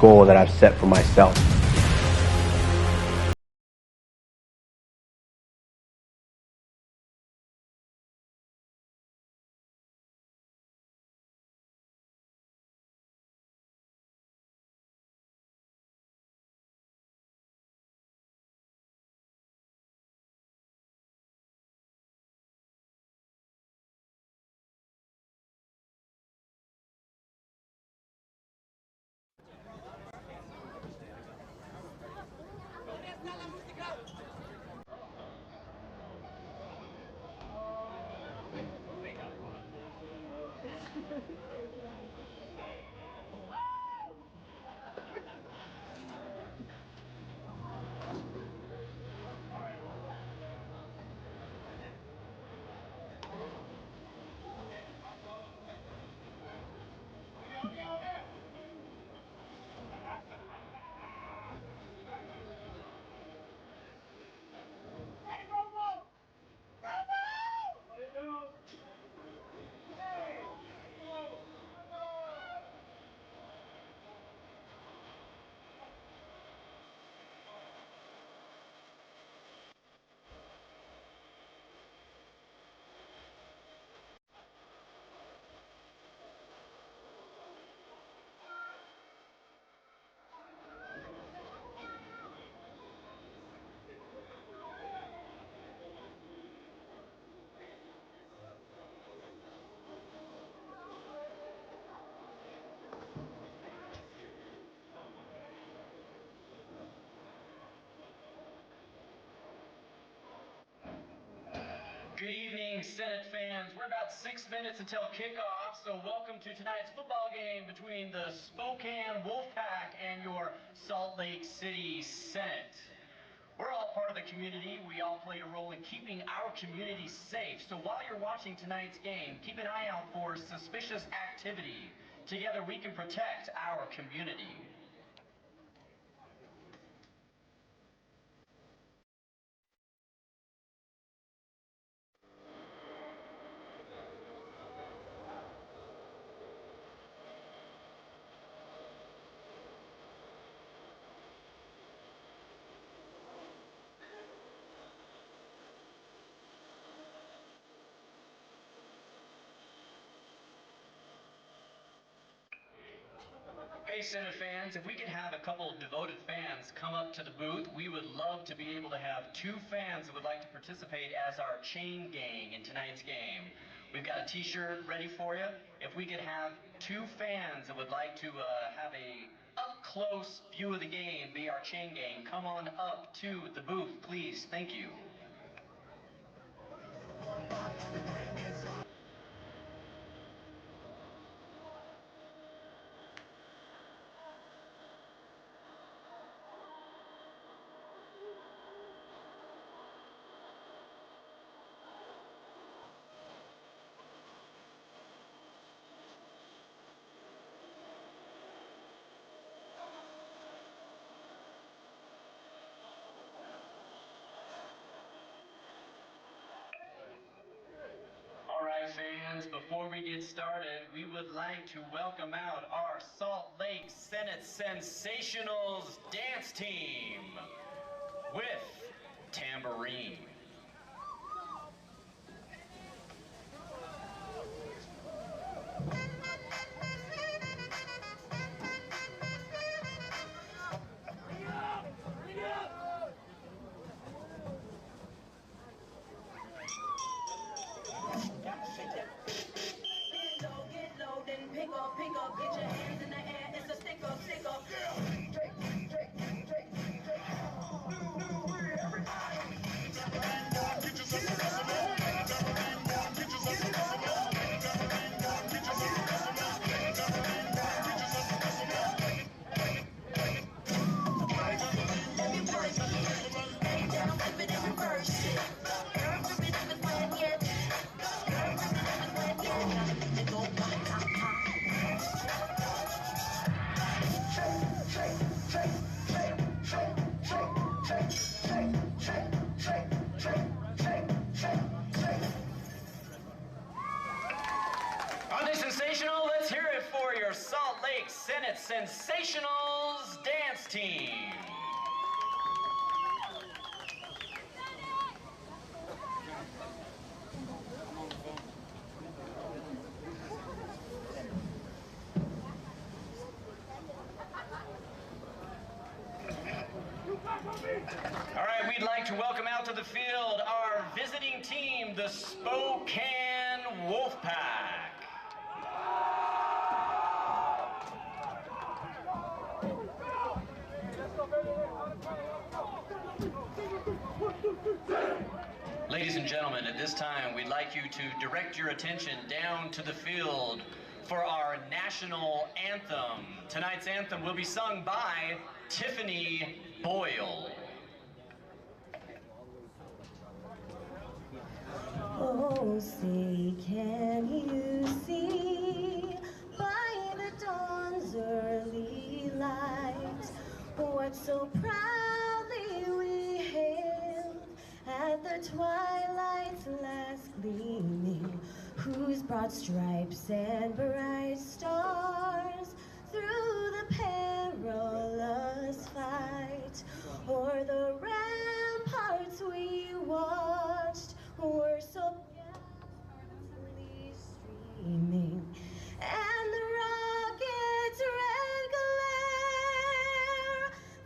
goal that I've set for myself. Good evening, Senate fans. We're about 6 minutes until kickoff, so welcome to tonight's football game between the Spokane Wolfpack and your Salt Lake City Senate. We're all part of the community. We all play a role in keeping our community safe. So while you're watching tonight's game, keep an eye out for suspicious activity. Together we can protect our community. Hey, Senate fans, if we could have a couple of devoted fans come up to the booth, we would love to be able to have 2 fans that would like to participate as our chain gang in tonight's game. We've got a t-shirt ready for you. If we could have 2 fans that would like to have a up-close view of the game, be our chain gang, come on up to the booth, please. Thank you. Fans, before we get started, we would like to welcome out our Salt Lake Senate Sensationals dance team with tambourine. Pick up, get your hands in the air, it's a stick up, stick up. Are they sensational? Let's hear it for your Salt Lake Senate Sensationals. team. All right, we'd like to welcome out to the field our visiting team, the Spokane Wolfpack. Ladies and gentlemen, at this time, we'd like you to direct your attention down to the field for our national anthem. Tonight's anthem will be sung by Tiffany Boyle. Oh, say, can you see by the dawn's early light what so proudly we hailed at the twilight's last gleaming, whose broad stripes and bright stars through the perilous fight o'er the ramparts we watched were so gallantly streaming, and the rocket's red glare,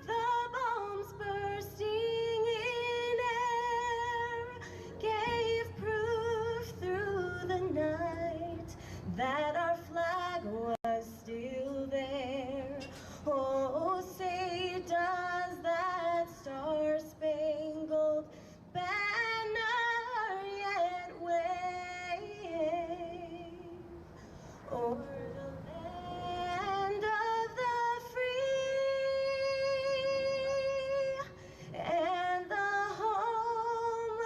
the bombs bursting in air, gave proof through the night that our flag was still there. Oh, say, does that star-spangled banner yet wave over the land of the free and the home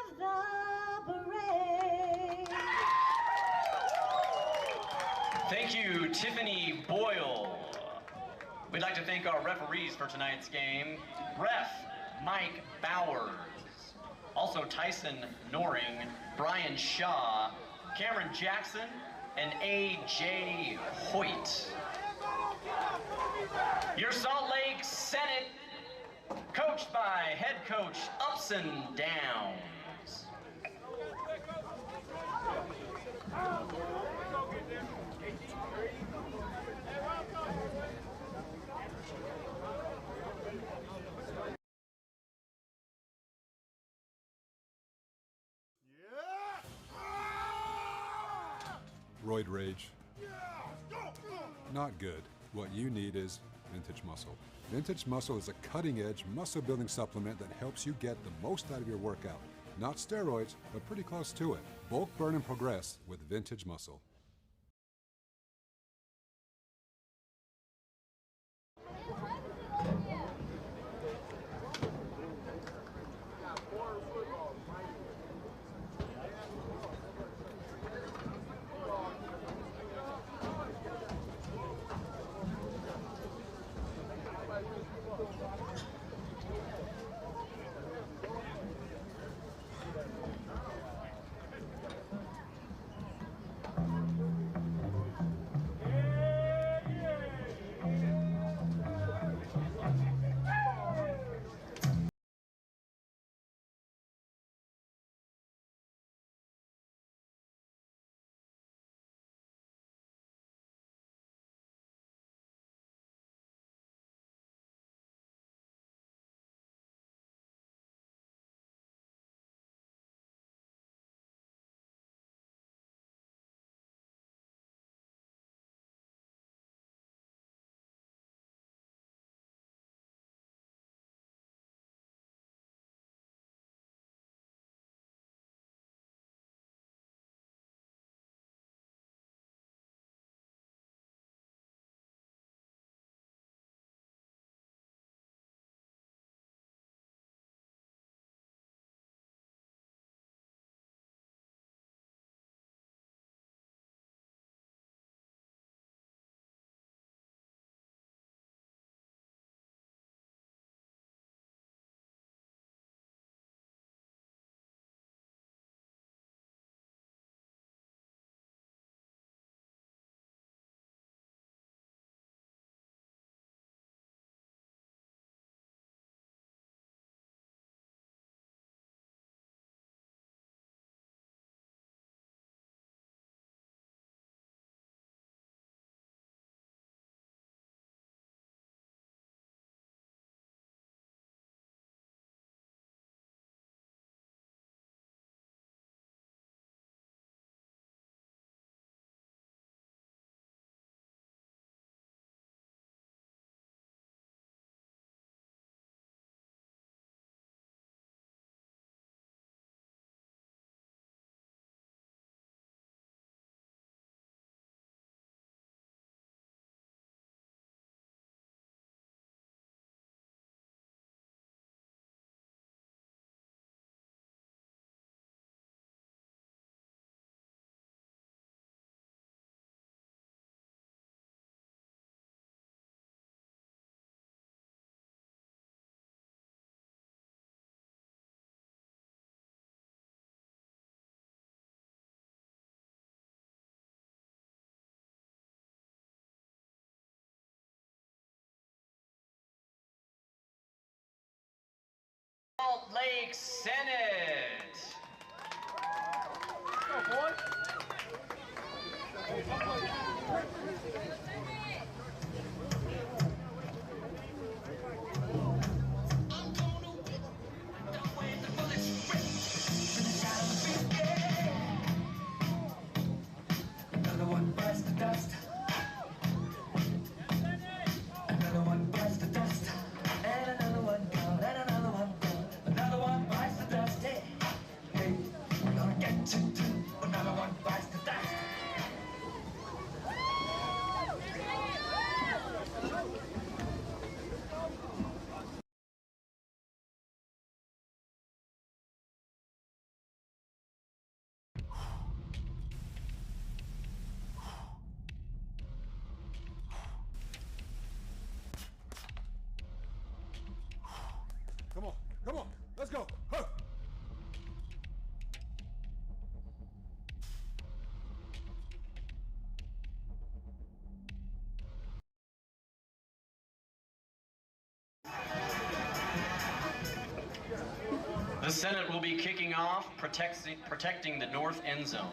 of the brave? Thank you, Tiffany Boyle. We'd like to thank our referees for tonight's game. Ref Mike Bowers. Also Tyson Noring, Brian Shaw, Cameron Jackson, and A.J. Hoyt. Your Salt Lake Senate, coached by head coach Upson Downs. Roid rage. Not good. What you need is Vintage Muscle. Vintage Muscle is a cutting-edge muscle-building supplement that helps you get the most out of your workout. Not steroids, but pretty close to it. Bulk, burn, and progress with Vintage Muscle. Salt Lake Senate. Go, boy. Another one bites the dust. Another one bites the dust. And another one gone. And another one gone. Another one bites the dust. Hey, hey, we're gonna get you too. Another one bites the dust. Come on, let's go. Huh. The Senate will be kicking off, protecting the north end zone.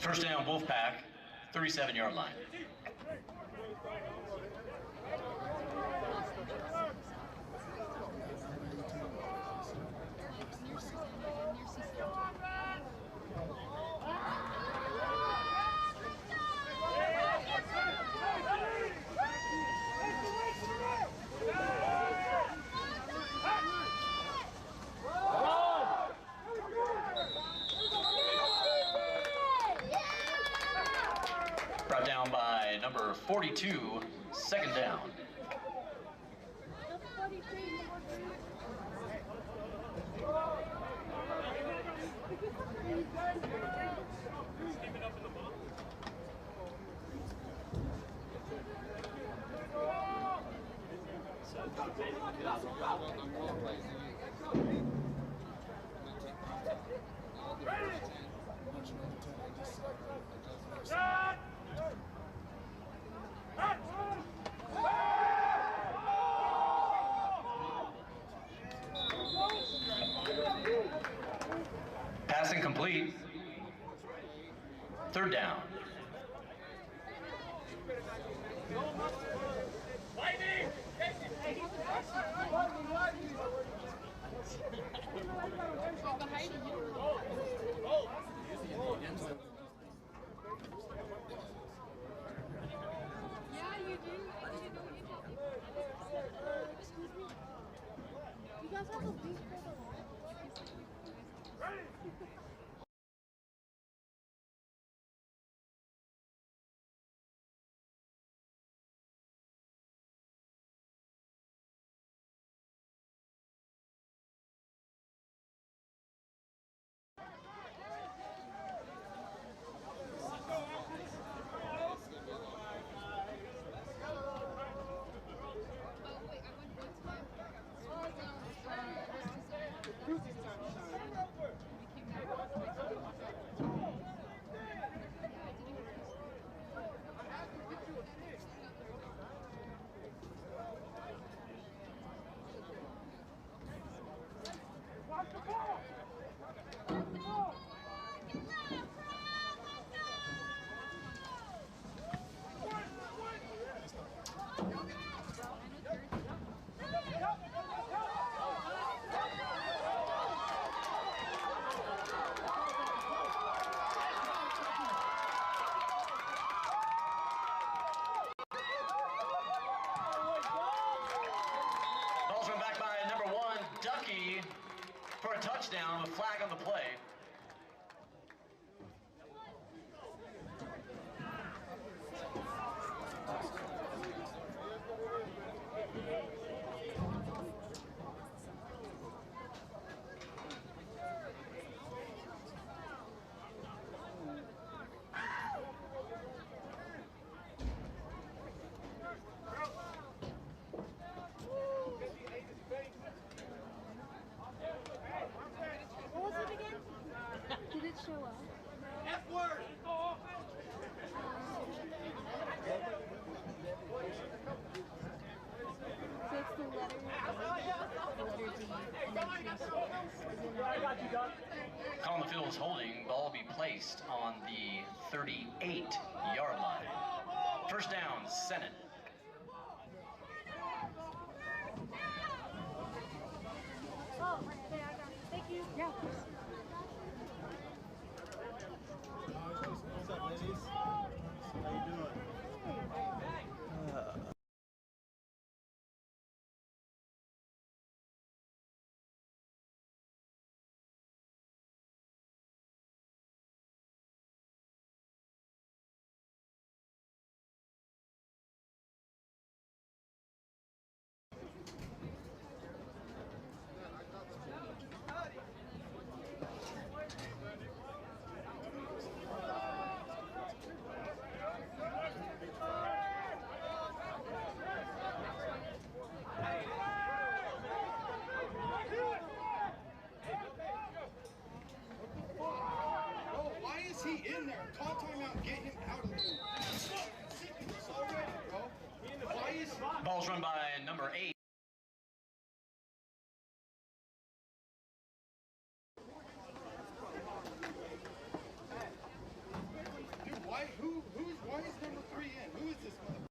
First down, Wolfpack, 37-yard line. Brought down by number 42, second down. Third down. Ball's run back by number 1, Ducky, for a touchdown with a flag on the play. Call on the field is holding. Ball will be placed on the 38-yard line. First down, Senate. Oh, okay, I got it. Thank you. Yeah. What's up, ladies? How you doing? He in there. Call timeout and get him out of there. Sickness already, bro. Why is Ball's run by number 8. Dude, why is number 3 in? Who is this mother?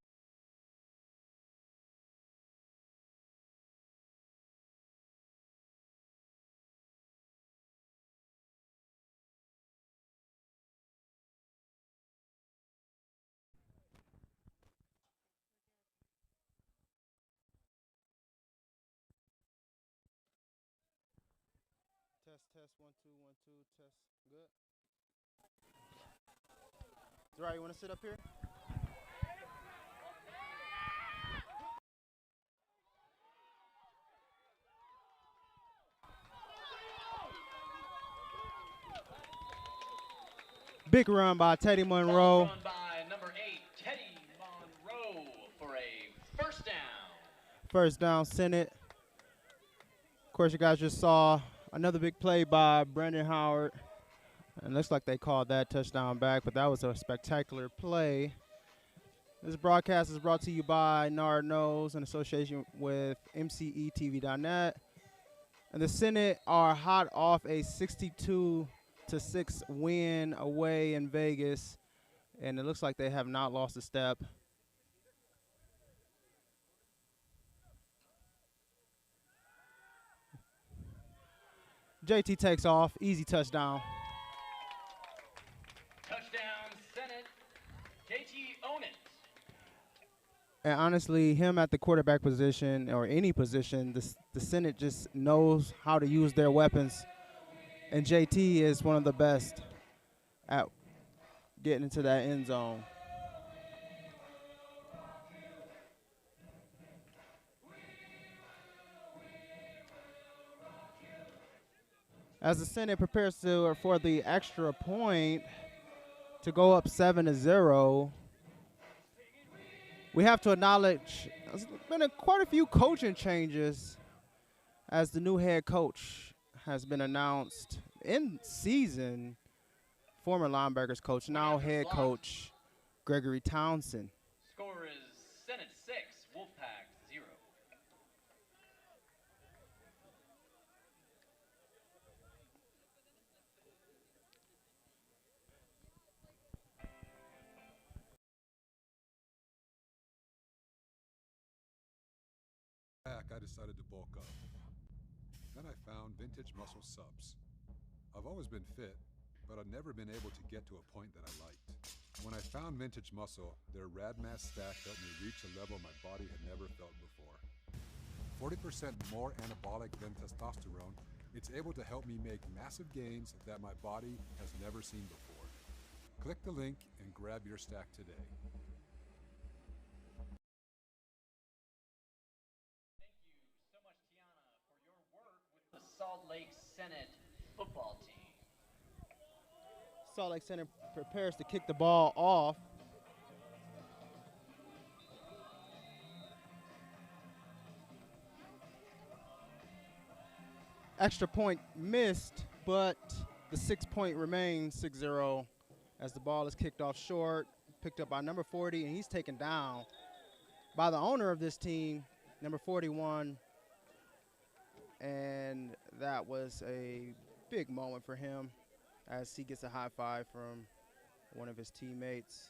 Test 1 2 1 2 test. Good. Zara, you want to sit up here? Big run by Teddy Monroe. Run by number 8, Teddy Monroe, for a first down. First down, Senate. Of course, you guys just saw another big play by Brandon Howard. And looks like they called that touchdown back, but that was a spectacular play. This broadcast is brought to you by Nard Knows in association with MCETV.net. And the Senate are hot off a 62 6 win away in Vegas, and it looks like they have not lost a step. JT takes off, easy touchdown. Touchdown, Senate. JT own it. And honestly, him at the quarterback position or any position, the Senate just knows how to use their weapons. And JT is one of the best at getting into that end zone. As the Senate prepares for the extra point to go up 7-0, we have to acknowledge there's been quite a few coaching changes as the new head coach has been announced in season. Former linebackers coach, now head coach Gregory Townsend. Score is Senate 6, Wolfpack 0. I decided to bulk up. Then I found vintage muscle subs. I've always been fit, but I've never been able to get to a point that I liked. When I found vintage muscle, their rad mass stack helped me reach a level my body had never felt before. 40% more anabolic than testosterone, it's able to help me make massive gains that my body has never seen before. Click the link and grab your stack today. The Salt Lake Senate football team. Salt Lake Center prepares to kick the ball off. Extra point missed, but the 6 point remains 6-0 as the ball is kicked off short, picked up by number 40, and he's taken down by the owner of this team, number 41. And that was a big moment for him as he gets a high five from one of his teammates.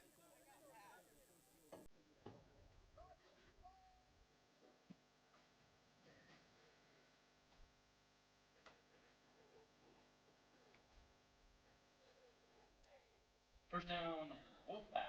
First down, Wolfpack.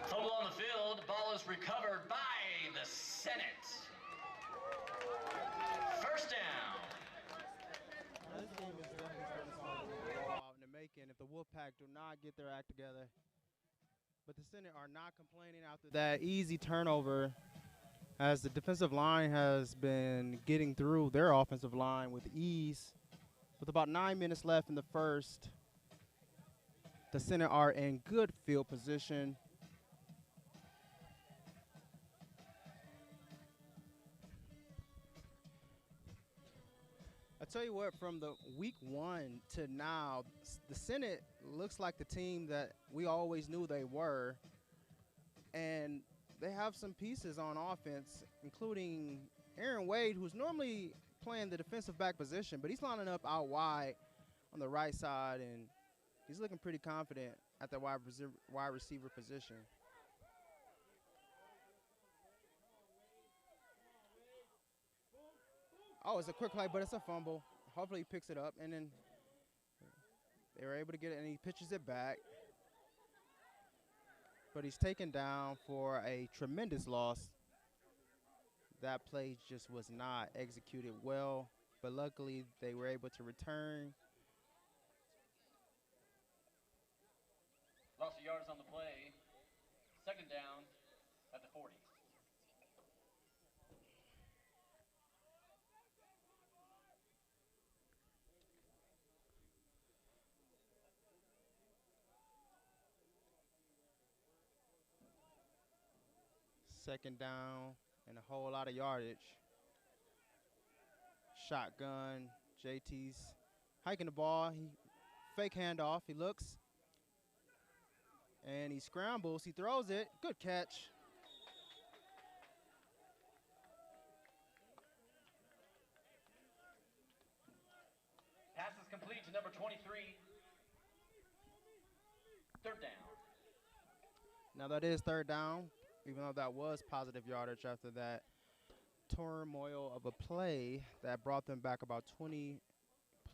Fumble on the field. Ball is recovered by the Senate. First down. This game is definitely starting to go out in the making if the Wolfpack do not get their act together. But the Senate are not complaining after that easy turnover as the defensive line has been getting through their offensive line with ease. With about 9 minutes left in the first, the Senate are in good field position. I tell you what, from the week 1 to now, the Senate looks like the team that we always knew they were. And they have some pieces on offense, including Aaron Wade, who's normally playing the defensive back position, but he's lining up out wide on the right side, and he's looking pretty confident at the wide receiver position. Oh, it's a quick play, but it's a fumble. Hopefully he picks it up, and then they were able to get it, and he pitches it back. But he's taken down for a tremendous loss. That play just was not executed well, but luckily they were able to return. Loss of yards on the play. Second down at the 40. Second down and a whole lot of yardage. Shotgun. JT's hiking the ball. He fake handoff. He looks. And he scrambles. He throws it. Good catch. Pass is complete to number 23. Third down. Now that is third down, even though that was positive yardage after that turmoil of a play that brought them back about 20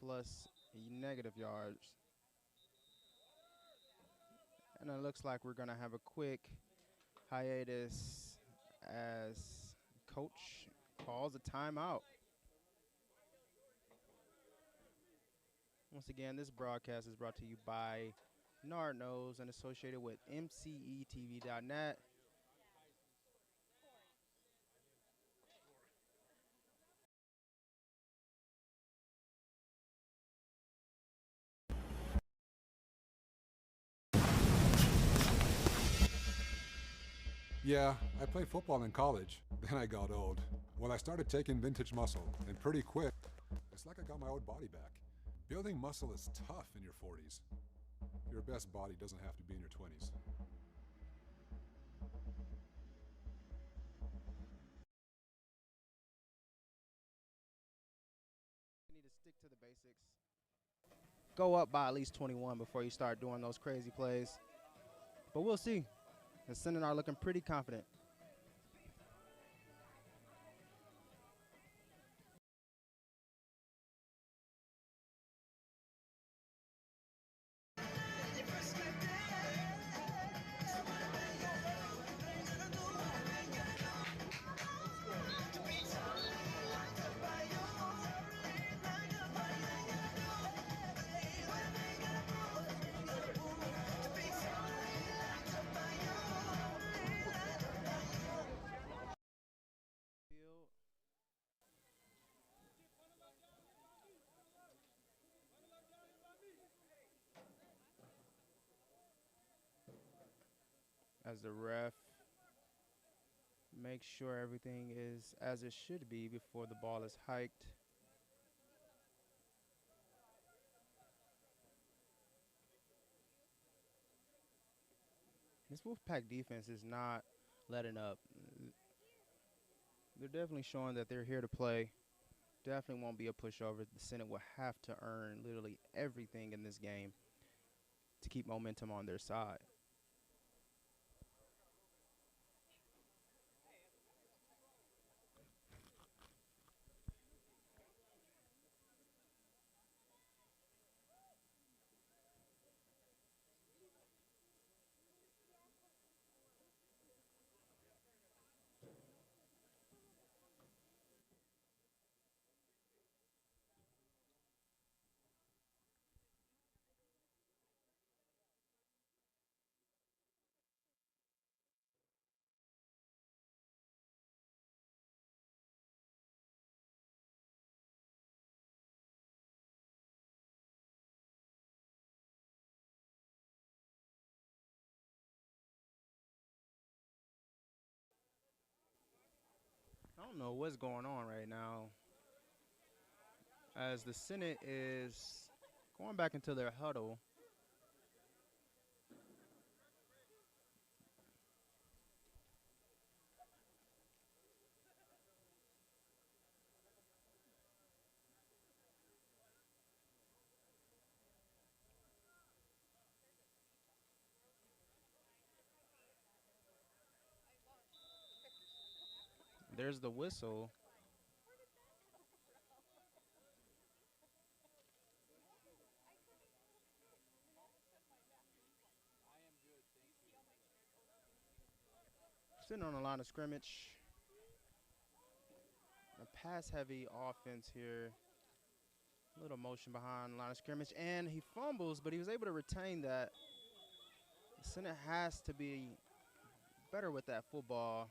plus negative yards. And it looks like we're going to have a quick hiatus as coach calls a timeout. Once again, this broadcast is brought to you by Nard Nose and associated with MCETV.net. Yeah, I played football in college. Then I got old. Well, I started taking vintage muscle, and pretty quick, it's like I got my old body back. Building muscle is tough in your 40s. Your best body doesn't have to be in your 20s. You need to stick to the basics. Go up by at least 21 before you start doing those crazy plays. But we'll see. The Senate are looking pretty confident. As the ref makes sure everything is as it should be before the ball is hiked. This Wolfpack defense is not letting up. They're definitely showing that they're here to play. Definitely won't be a pushover. The Senate will have to earn literally everything in this game to keep momentum on their side. I don't know what's going on right now, as the Senate is going back into their huddle. There's the whistle. Sitting on the line of scrimmage. A pass-heavy offense here. A little motion behind the line of scrimmage, and he fumbles, but he was able to retain that. The Senate has to be better with that football.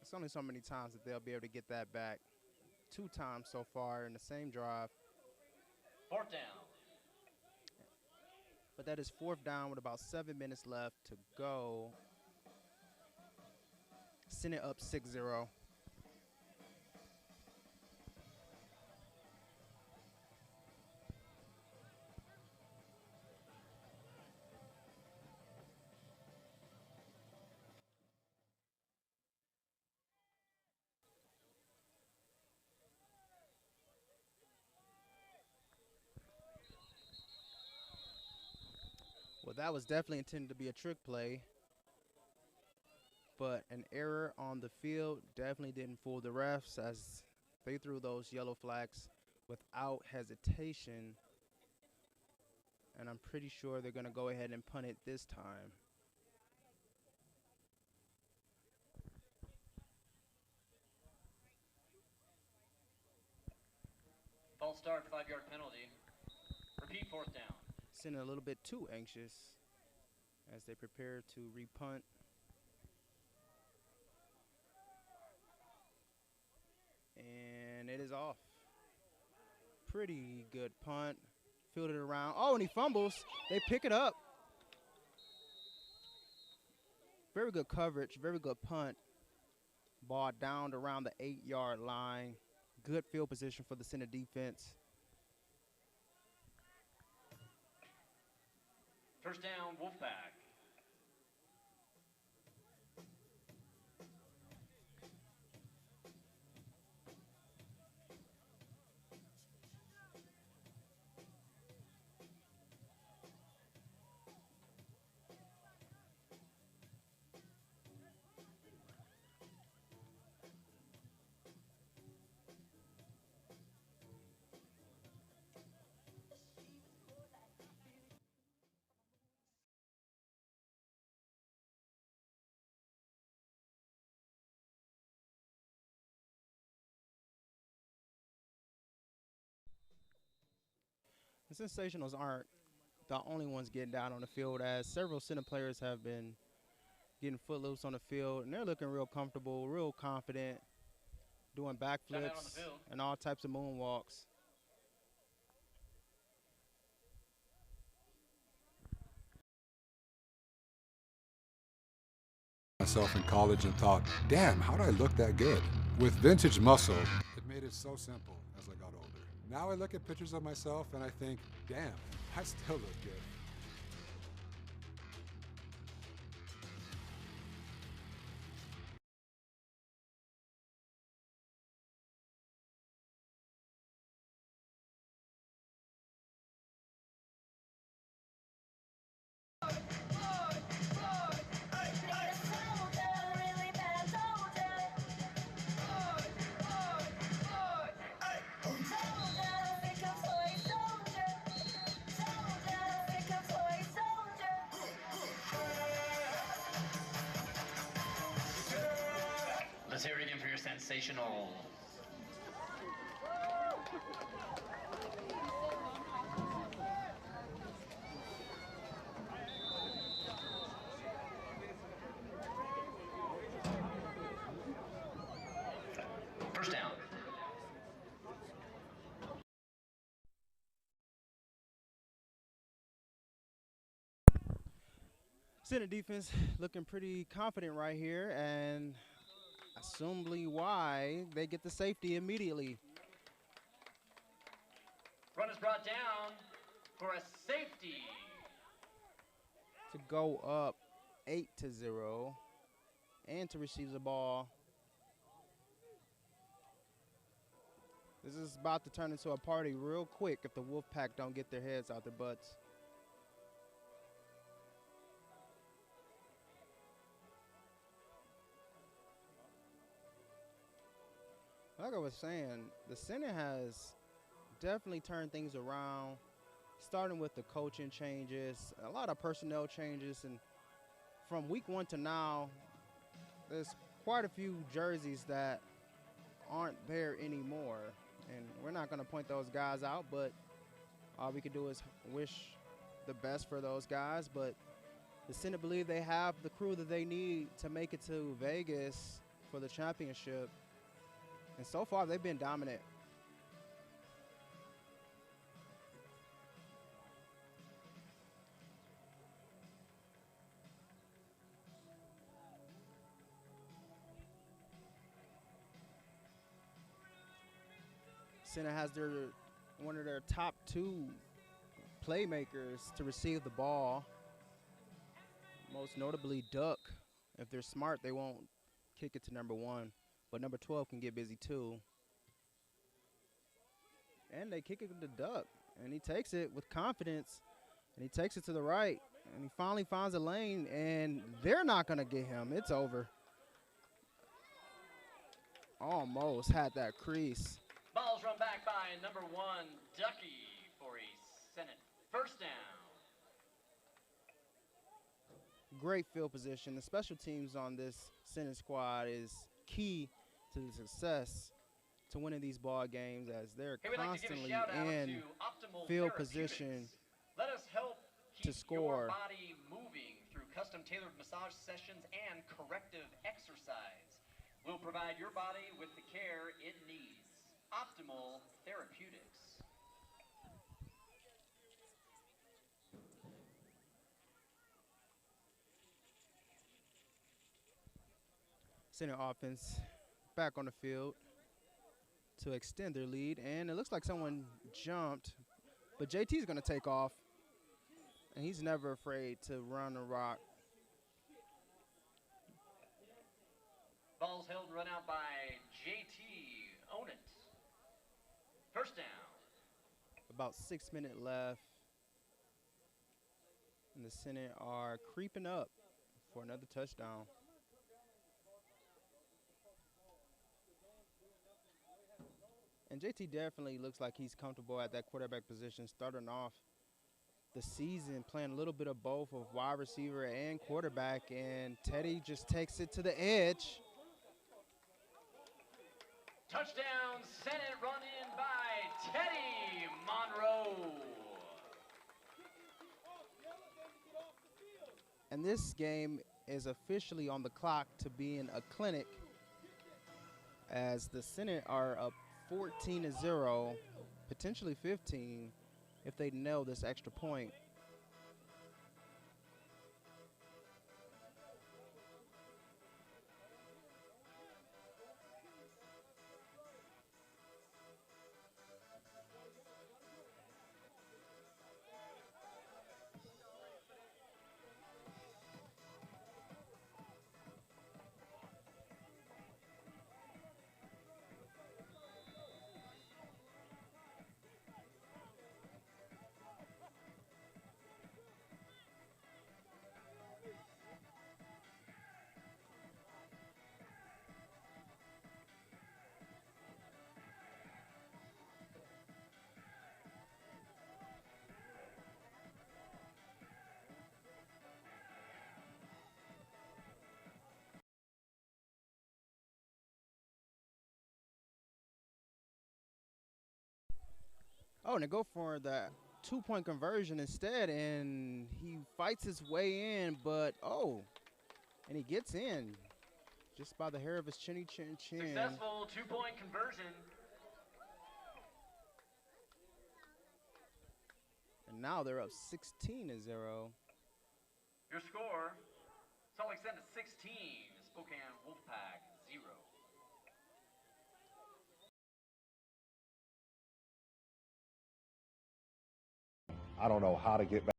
It's only so many times that they'll be able to get that back. 2 times so far in the same drive. 4th down. But that is 4th down with about 7 minutes left to go. Senate up 6-0. Well, that was definitely intended to be a trick play, but an error on the field definitely didn't fool the refs as they threw those yellow flags without hesitation, and I'm pretty sure they're going to go ahead and punt it this time. False start, 5-yard penalty. Repeat 4th down. Sitting a little bit too anxious as they prepare to repunt. And it is off. Pretty good punt. Fielded around. Oh, and he fumbles. They pick it up. Very good coverage. Very good punt. Ball downed around the 8-yard line. Good field position for the center defense. 1st down, Wolfpack. The Sensationals aren't the only ones getting down on the field, as several center players have been getting footloose on the field, and they're looking real comfortable, real confident, doing backflips and all types of moonwalks. Myself in college and thought, damn, how do I look that good? With vintage muscle, it made it so simple as I got older. Now I look at pictures of myself and I think, damn, I still look good. Let's hear it again for your sensational. First down. Center defense looking pretty confident right here, and assumably why they get the safety immediately. Run is brought down for a safety. To go up 8-0 and to receive the ball. This is about to turn into a party real quick if the Wolfpack don't get their heads out their butts. Like I was saying, the Senate has definitely turned things around, starting with the coaching changes, a lot of personnel changes, and from week 1 to now, there's quite a few jerseys that aren't there anymore. And we're not going to point those guys out, but all we can do is wish the best for those guys. But the Senate believe they have the crew that they need to make it to Vegas for the championship. And so far, they've been dominant. Senate has one of their top 2 playmakers to receive the ball. Most notably Duck. If they're smart, they won't kick it to number 1. But number 12 can get busy too. And they kick it to Duck. And he takes it with confidence. And he takes it to the right. And he finally finds a lane. And they're not going to get him. It's over. Almost had that crease. Ball's run back by number 1, Ducky, for a Senate first down. Great field position. The special teams on this Senate squad is key to the success to winning these ball games, as they're constantly in field position Let us help keep to score. your body moving through custom tailored massage sessions and corrective exercise. We'll provide your body with the care it needs. Optimal Therapeutics. Center offense back on the field to extend their lead. And it looks like someone jumped, but JT's going to take off. And he's never afraid to run or rock. Ball's held and run out by JT. Own it. First down. About 6 minutes left. And the Senate are creeping up for another touchdown. And JT definitely looks like he's comfortable at that quarterback position, starting off the season playing a little bit of both of wide receiver and quarterback. And Teddy just takes it to the edge. Touchdown, Senate, run in by Teddy Monroe. And this game is officially on the clock to being a clinic, as the Senate are up 14-0, potentially 15, if they nail this extra point. Oh, and they go for the 2-point conversion instead, and he fights his way in, but and he gets in just by the hair of his chin. Successful 2-point conversion. And now they're up 16-0. Your score, Salt Lake Senate 16, Spokane Wolfpack 0. I don't know how to get back.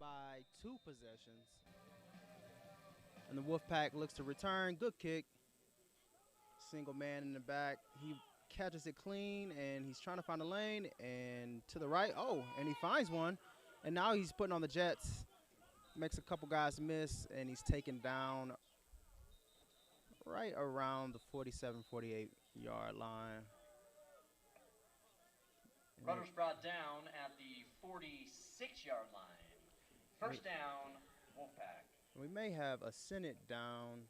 by 2 possessions. And the Wolfpack looks to return. Good kick. Single man in the back. He catches it clean, and he's trying to find a lane. And to the right. Oh, and he finds one. And now he's putting on the Jets. Makes a couple guys miss, and he's taken down right around the 47, 48-yard line. Runners brought down at the 46-yard line. First down, Wolfpack. We may have a Senate down.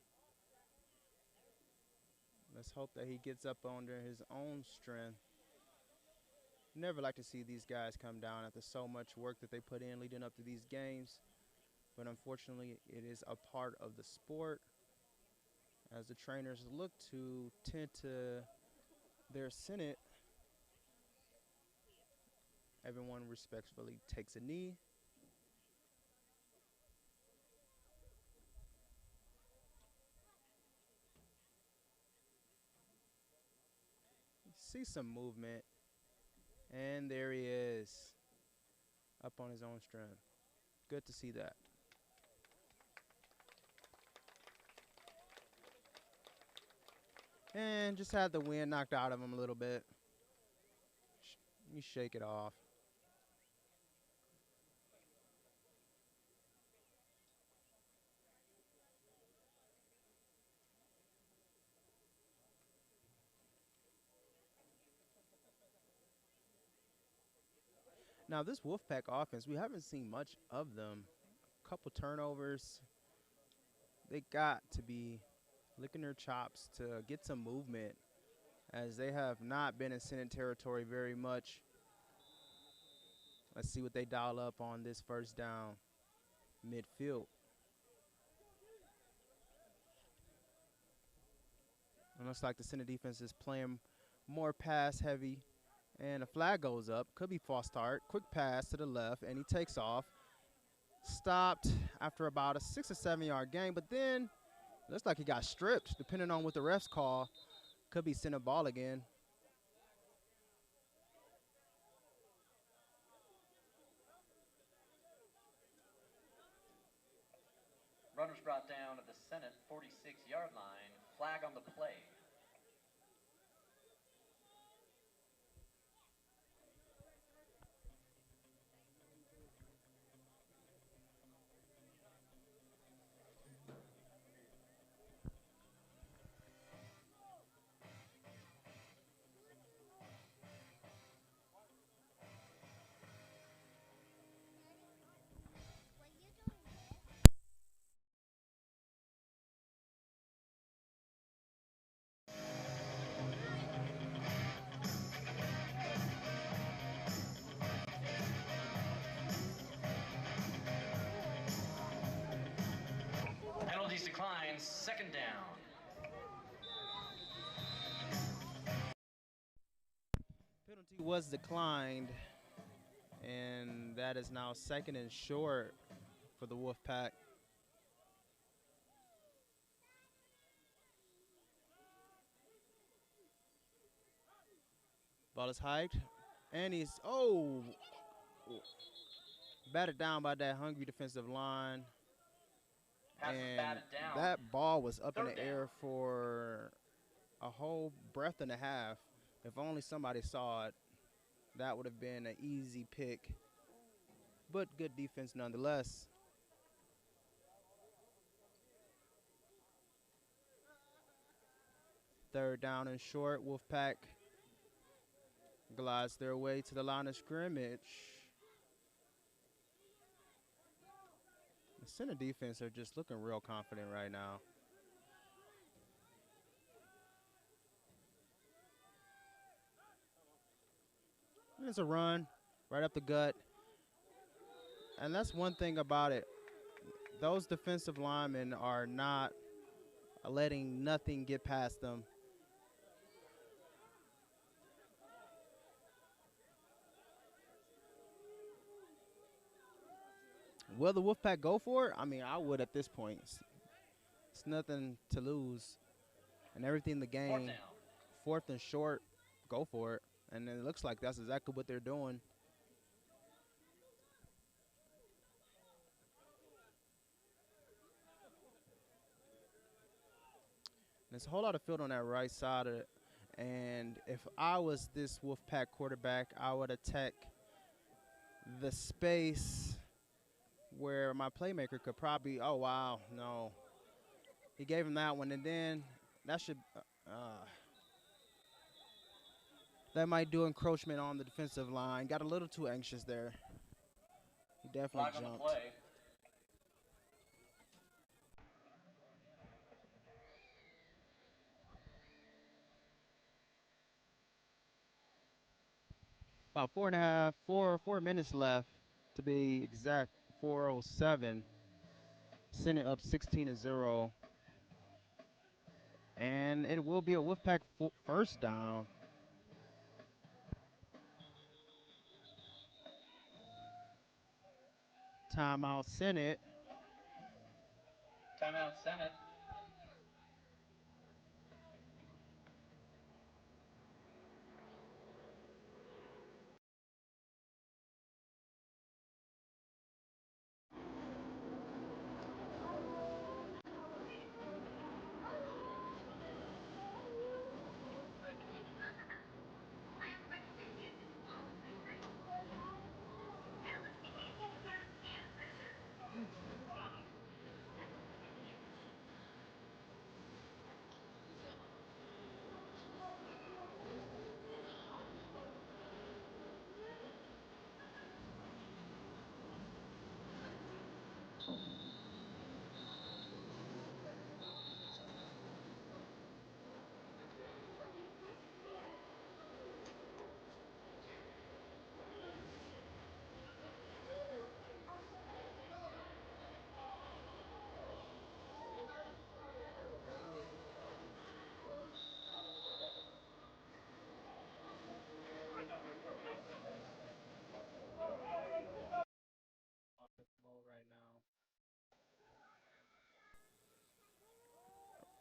Let's hope that he gets up under his own strength. Never like to see these guys come down after so much work that they put in leading up to these games. But unfortunately, it is a part of the sport as the trainers look to tend to their Senate. Everyone respectfully takes a knee. See some movement. And there he is, up on his own strength. Good to see that. And just had the wind knocked out of him a little bit. You shake it off. Now, this Wolfpack offense, we haven't seen much of them. A couple turnovers. They got to be licking their chops to get some movement, as they have not been in Senate territory very much. Let's see what they dial up on this first down midfield. It looks like the Senate defense is playing more pass heavy. And a flag goes up. Could be false start. Quick pass to the left, and he takes off. Stopped after about a 6 or 7 yard gain, but then looks like he got stripped, depending on what the refs call. Could be Senate ball again. Runners brought down at the Senate 46-yard line. Flag on the play. Penalties decline, second down. Penalty was declined, and that is now second and short for the Wolfpack. Ball is hiked, and he's, batted down by that hungry defensive line. Pass is And batted down. that ball was up in Third the air down. for a whole breath and a half. If only somebody saw it, that would have been an easy pick. But good defense nonetheless. Third down and short. Wolfpack glides their way to the line of scrimmage. The center defense are just looking real confident right now. There's a run right up the gut. And that's one thing about it. Those defensive linemen are not letting nothing get past them. Will the Wolfpack go for it? I mean, I would at this point. It's nothing to lose and everything the game. Fourth down. Fourth and short, go for it. And it looks like that's exactly what they're doing. There's a whole lot of field on that right side of it. And if I was this Wolfpack quarterback, I would attack the space where my playmaker could probably, oh, wow, no. He gave him that one, and then that should, that might do encroachment on the defensive line. Got a little too anxious there. He definitely Flag on the jumped. play. About 4 minutes left to be exact, 4:07. Senate up 16-0. And it will be a Wolfpack first down. Timeout Senate. Timeout Senate.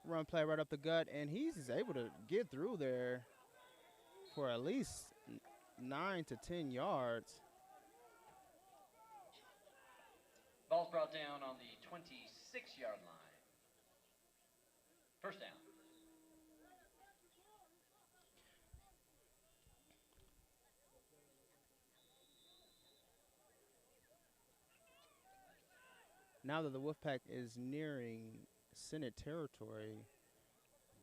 Run play right up the gut, and he's able to get through there for at least 9 to 10 yards. Ball's brought down on the 26-yard line. First down. Now that the Wolfpack is nearing Senate territory,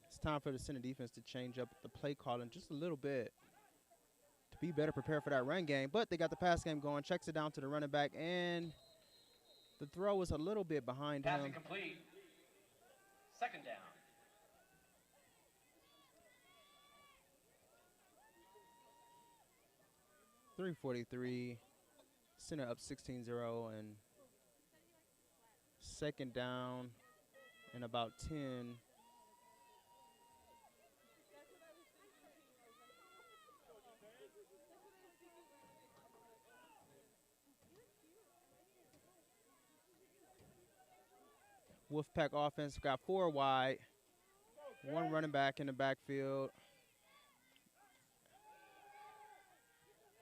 it's time for the Senate defense to change up the play calling just a little bit to be better prepared for that run game. But they got the pass game going, checks it down to the running back, and the throw was a little bit behind Pass him. incomplete. Second down. .343, Senate up 16-0, and second down and about 10. Wolfpack offense got 4 wide, 1 running back in the backfield.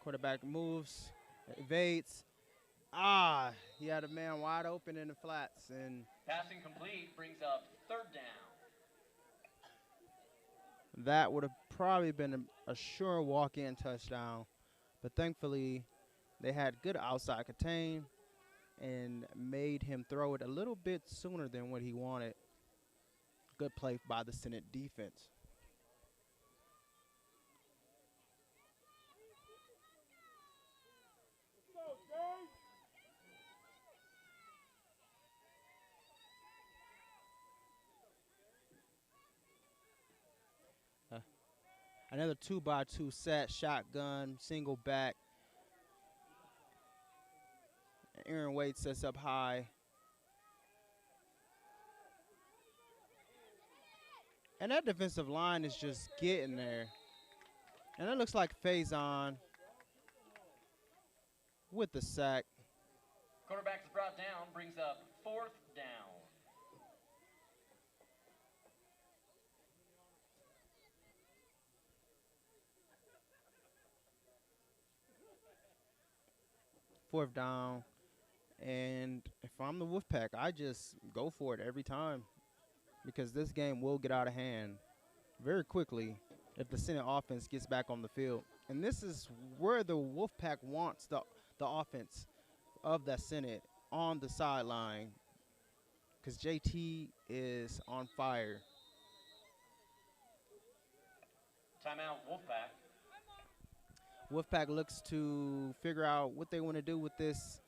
Quarterback moves, evades. He had a man wide open in the flats, and Passing complete brings up third down. that would have probably been a sure walk-in touchdown. But thankfully, they had good outside contain and made him throw it a little bit sooner than what he wanted. Good play by the Senate defense. Another 2x2 set, shotgun, single back. Aaron Wade sets up high. And that defensive line is just getting there. And it looks like Faison with the sack. Quarterback is brought down, brings up fourth down. Fourth down. And if I'm the Wolfpack, I just go for it every time. because this game will get out of hand very quickly if the Senate offense gets back on the field. And this is where the Wolfpack wants the offense of that Senate on the sideline, because JT is on fire. Timeout, Wolfpack. Wolfpack looks to figure out what they want to do with this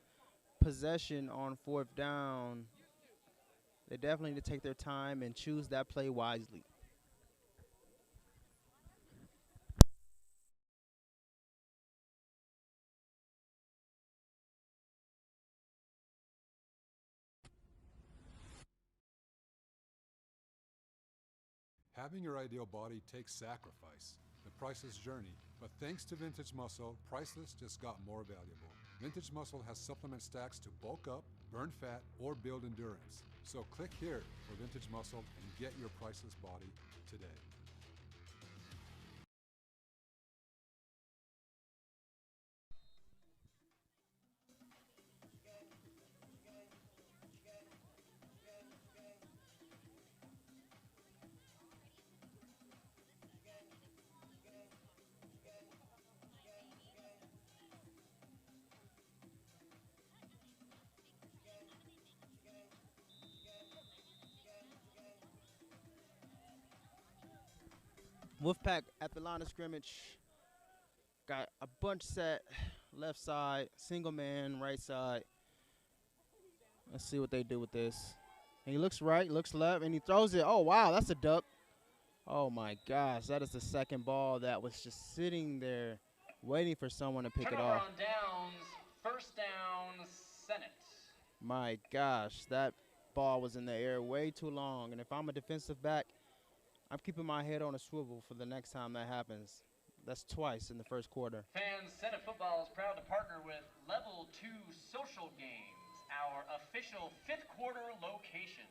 possession on 4th down. They definitely need to take their time and choose that play wisely. Having your ideal body takes sacrifice. The priceless journey. But thanks to Vintage Muscle, priceless just got more valuable. Vintage Muscle has supplement stacks to bulk up, burn fat, or build endurance. So click here for Vintage Muscle and get your priceless body today. Wolfpack at the line of scrimmage. Got a bunch set left side, single man right side. Let's see what they do with this. And he looks right, looks left, and he throws it. Oh, wow, that's a duck. Oh, my gosh, that is the second ball that was just sitting there waiting for someone to pick it Turnover off. on downs, first down, Senate. My gosh, that ball was in the air way too long. And if I'm a defensive back, I'm keeping my head on a swivel for the next time that happens. That's twice in the first quarter. Fans, Senate football is proud to partner with Level 2 Social Games, our official 5th quarter location.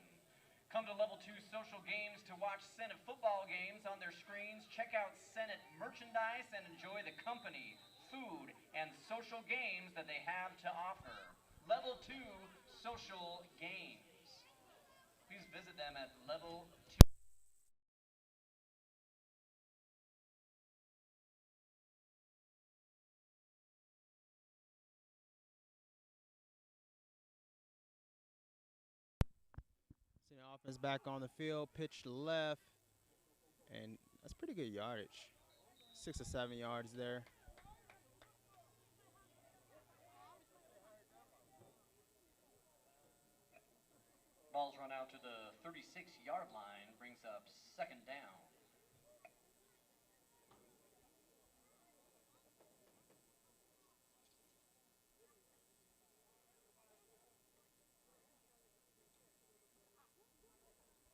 Come to Level 2 Social Games to watch Senate football games on their screens, check out Senate merchandise, and enjoy the company, food, and social games that they have to offer. Level 2 Social Games. Please visit them at Level 2. See the offense back on the field, pitch left, and that's pretty good yardage. 6 or 7 yards there. Balls run out to the 36-yard line, brings up second down.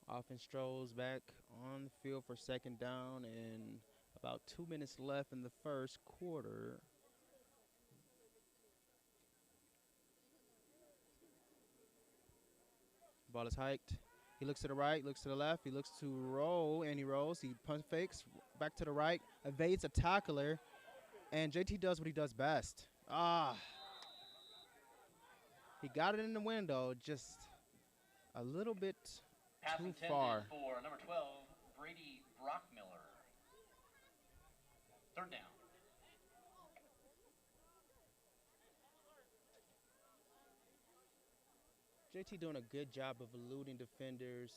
Offense strolls back on the field for second down, and about 2 minutes left in the first quarter. Ball is hiked. He looks to the right, looks to the left. He looks to roll, and he rolls. He punt fakes back to the right, evades a tackler, and JT does what he does best. He got it in the window, just a little bit Pass too intended far. for number 12, Brady Brockmiller. Third down. JT doing a good job of eluding defenders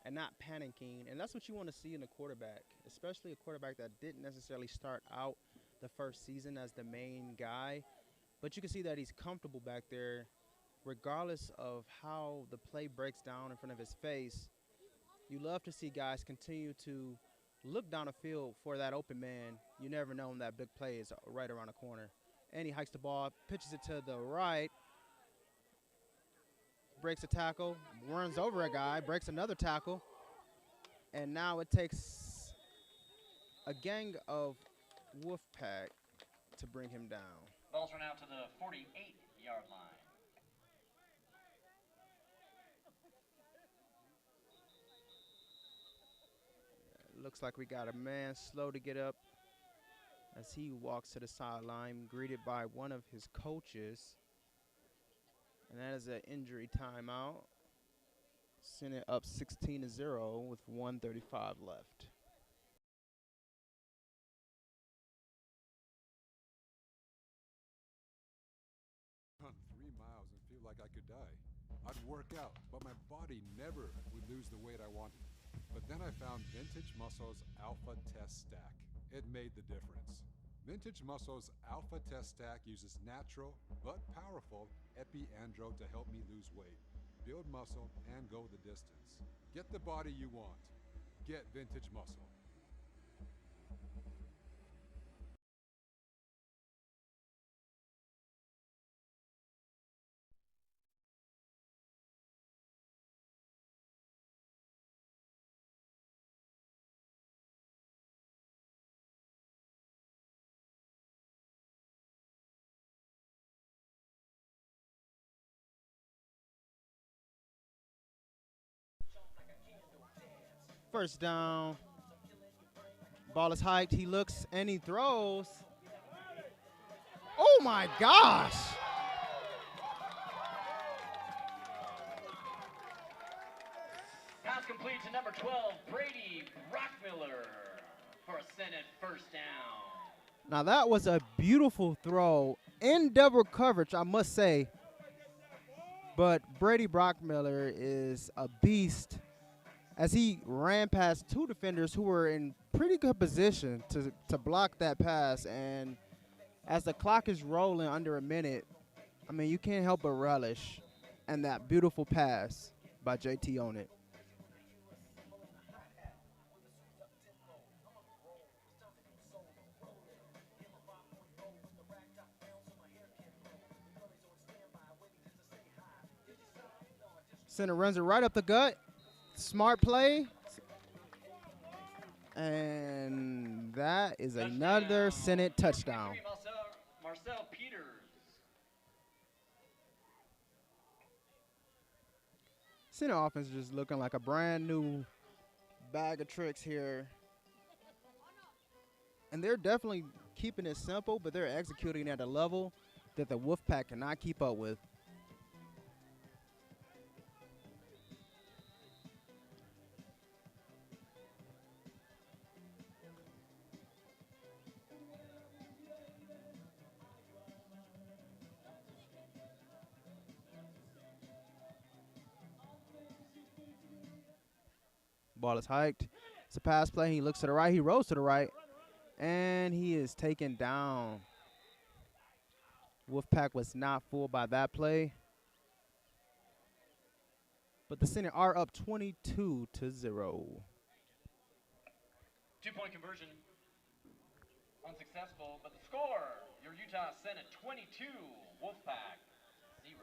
and not panicking, and that's what you want to see in a quarterback, especially a quarterback that didn't necessarily start out the first season as the main guy. But you can see that he's comfortable back there regardless of how the play breaks down in front of his face. You love to see guys continue to look down the field for that open man. You never know when that big play is right around the corner. And he hikes the ball, pitches it to the right, breaks a tackle, runs over a guy, breaks another tackle, and now it takes a gang of Wolfpack to bring him down. Balls run out to the 48-yard line. Looks like we got a man slow to get up as he walks to the sideline, greeted by one of his coaches. And that is an injury timeout. Senate up 16-0 with 1:35 left. Run 3 miles and feel like I could die. I'd work out, but my body never would lose the weight I wanted. But then I found Vintage Muscle's Alpha Test Stack. It made the difference. Vintage Muscle's Alpha Test Stack uses natural but powerful epi-andro to help me lose weight, build muscle, and go the distance. Get the body you want. Get Vintage Muscle. First down. Ball is hiked. He looks and he throws. Oh my gosh. Pass complete to number 12, Brady Brockmiller for a Senate first down. Now that was a beautiful throw in double coverage, I must say. But Brady Brockmiller is a beast as he ran past 2 defenders who were in pretty good position to block that pass. And as the clock is rolling under a minute, I mean, you can't help but relish and that beautiful pass by JT on it. Center runs it right up the gut. Smart play. And that is another Senate touchdown. Marcel Peters. Senate offense just looking like a brand new bag of tricks here. And they're definitely keeping it simple, but they're executing at a level that the Wolfpack cannot keep up with. Ball is hiked. It's a pass play. He looks to the right. He rolls to the right. And he is taken down. Wolfpack was not fooled by that play. But the Senate are up 22-0. 2-point conversion. Unsuccessful, but the score, your Utah Senate 22, Wolfpack 0.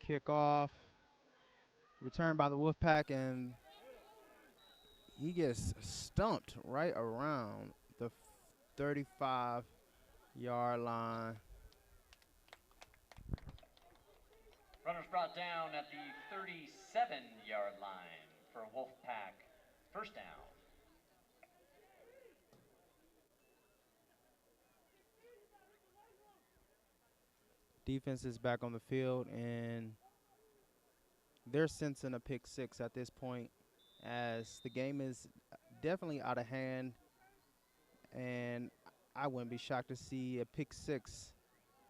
Kickoff. Returned by the Wolfpack, and he gets stumped right around the 35-yard line. Runners brought down at the 37-yard line for Wolfpack first down. Defense is back on the field, and they're sensing a pick six at this point as the game is definitely out of hand, and I wouldn't be shocked to see a pick six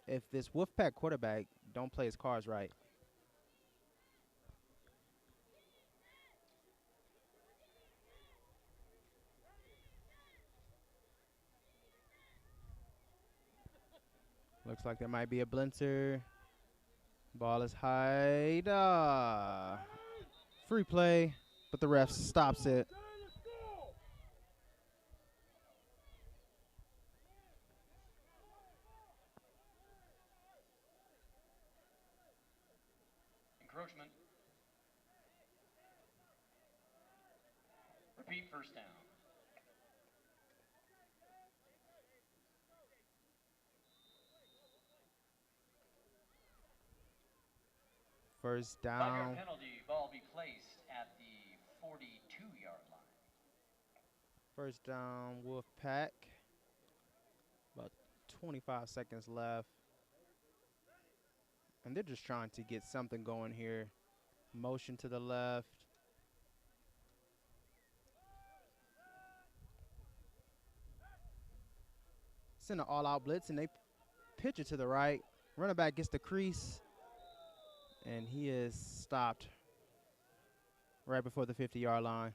if this Wolfpack quarterback don't play his cards right. Looks like there might be a blitzer. Ball is high. Free play, but the ref stops it. Encroachment. Repeat first down. First 5-yard down. penalty. Ball be placed at the 42-yard line. First down, Wolfpack. About 25 seconds left. And they're just trying to get something going here. Motion to the left. Send an all-out blitz, and they pitch it to the right. Running back gets the crease, and he is stopped right before the 50-yard line.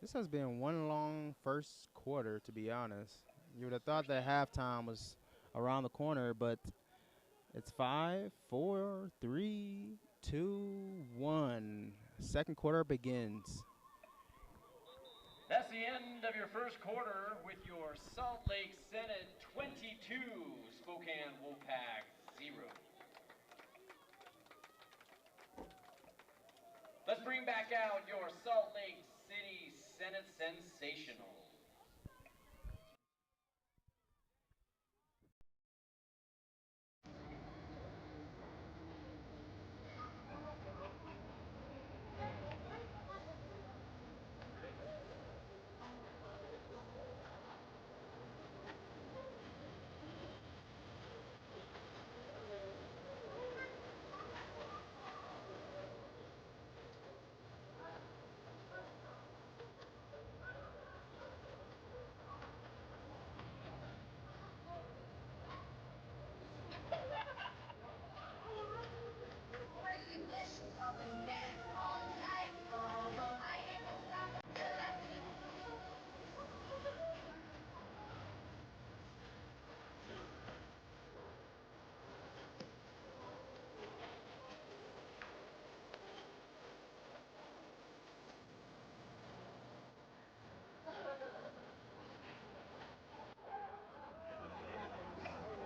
This has been one long first quarter, to be honest. You would have thought that halftime was around the corner, but it's 5, 4, 3, 2, 1. Second quarter begins. That's the end of your first quarter with your Salt Lake Senate 22, Spokane Wolfpack 0. Let's bring back out your Salt Lake City Senate Sensational.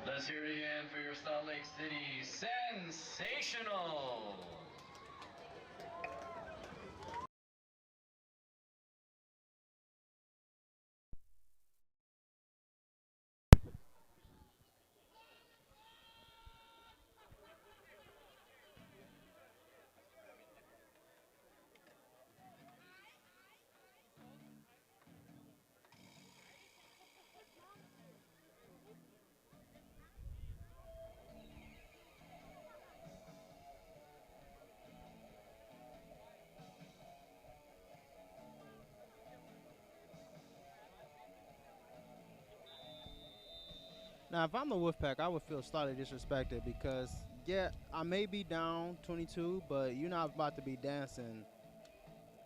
Let's hear it again for your Salt Lake City Sensational. Now, if I'm the Wolfpack, I would feel slightly disrespected because, yeah, I may be down 22, but you're not about to be dancing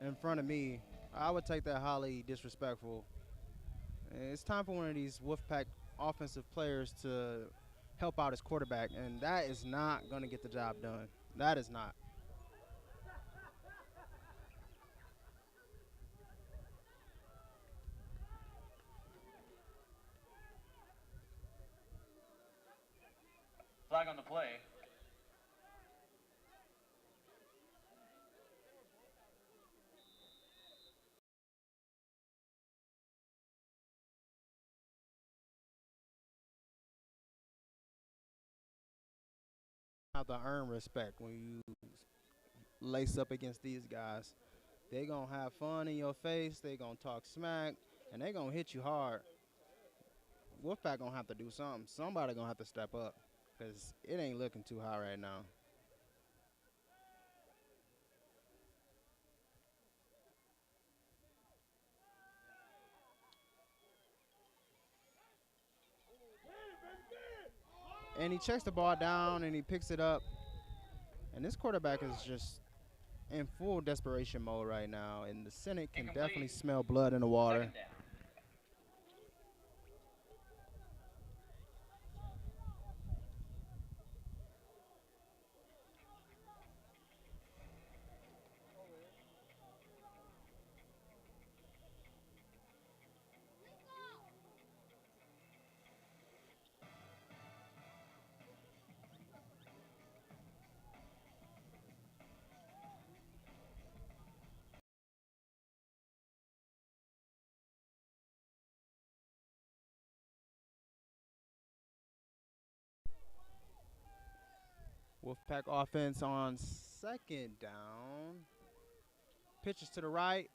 in front of me. I would take that highly disrespectful. And it's time for one of these Wolfpack offensive players to help out his quarterback, and that is not going to get the job done. That is not. Flag on the play. Have to earn respect when you lace up against these guys. They going to have fun in your face. They going to talk smack, and they going to hit you hard. Wolfpack going to have to do something. Somebody going to have to step up because it ain't looking too high right now. And he checks the ball down, and he picks it up. And this quarterback is just in full desperation mode right now, and the Senate can Incomplete. definitely smell blood in the water. Second down. Wolfpack offense on second down. Pitches to the right,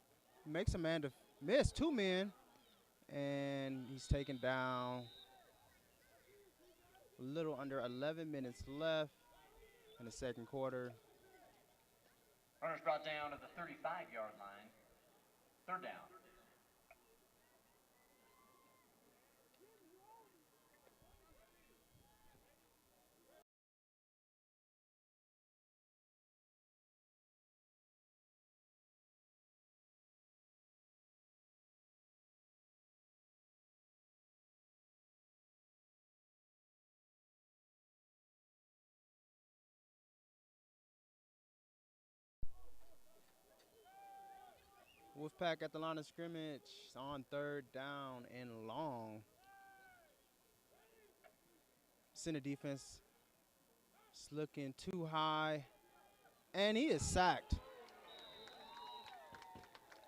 makes a man to miss, 2 men, and he's taken down. A little under 11 minutes left in the second quarter. Runners brought down at the 35-yard line. Third down. Wolfpack at the line of scrimmage on third down and long. Center defense is looking too high, and he is sacked.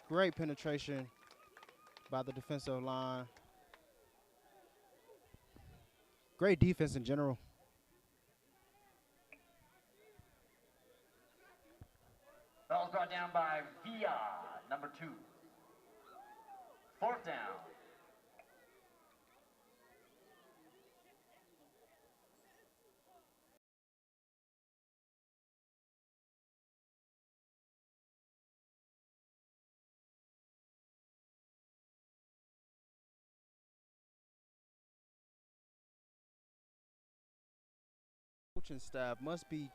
Great penetration by the defensive line. Great defense in general. Ball's brought down by Villa, number 2. Fourth down. Coaching staff must be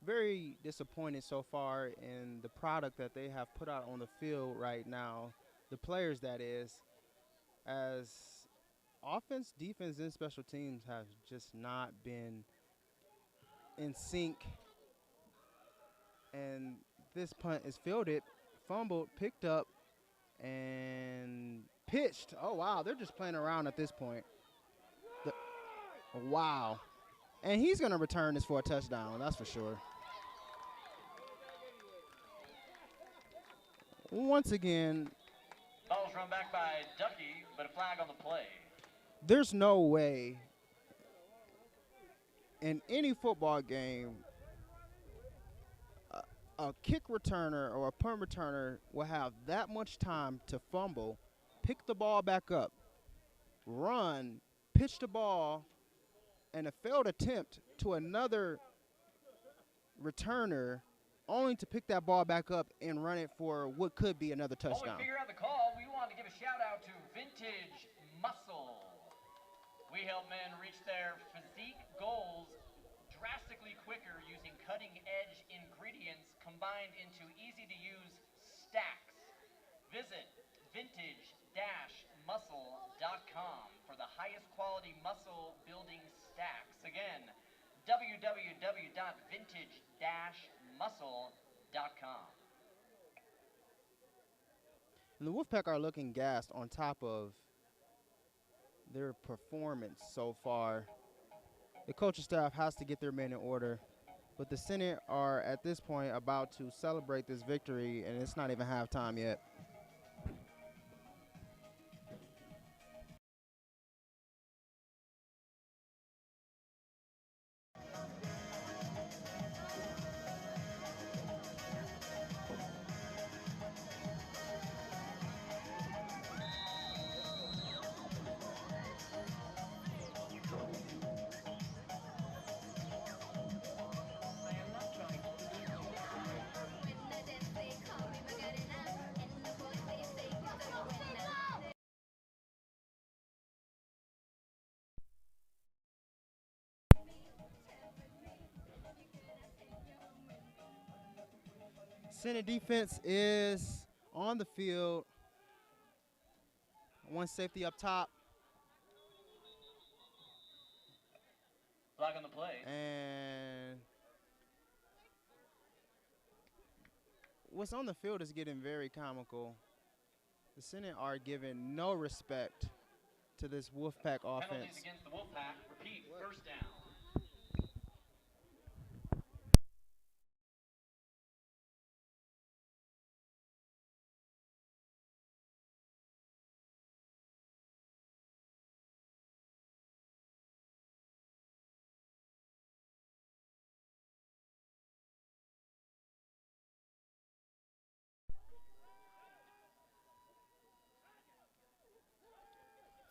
very disappointed so far in the product that they have put out on the field right now. The players, that is, as offense, defense, and special teams have just not been in sync. And this punt is fielded, fumbled, picked up, and pitched. Oh, wow, they're just playing around at this point. Wow. And he's going to return this for a touchdown, that's for sure. Once again, Ball's run back by Ducky, but a flag on the play. there's no way in any football game a kick returner or a punt returner will have that much time to fumble, pick the ball back up, run, pitch the ball, and a failed attempt to another returner only to pick that ball back up and run it for what could be another While touchdown. we figure out the call, we want to give a shout out to Vintage Muscle. We help men reach their physique goals drastically quicker using cutting-edge ingredients combined into easy-to-use stacks. Visit vintage-muscle.com for the highest quality muscle building stacks. Again, www.vintage-muscle.com. And the Wolfpack are looking gassed on top of their performance so far. The coaching staff has to get their men in order, but the Senate are at this point about to celebrate this victory, and it's not even halftime yet. Senate defense is on the field. One safety up top. Flag on the play. And what's on the field is getting very comical. The Senate are giving no respect to this Wolfpack offense. Penalties against the Wolfpack. Repeat, first down.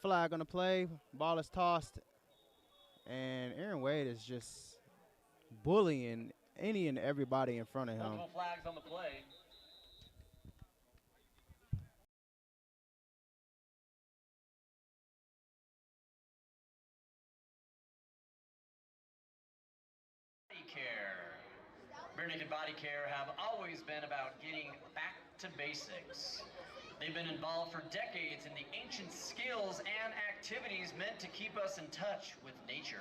Flag on the play, ball is tossed, and Aaron Wade is just bullying any and everybody in front of him. Multiple flags on the play. Body care. Bare Naked Body Care have always been about getting back to basics. They've been involved for decades in the ancient skills and activities meant to keep us in touch with nature.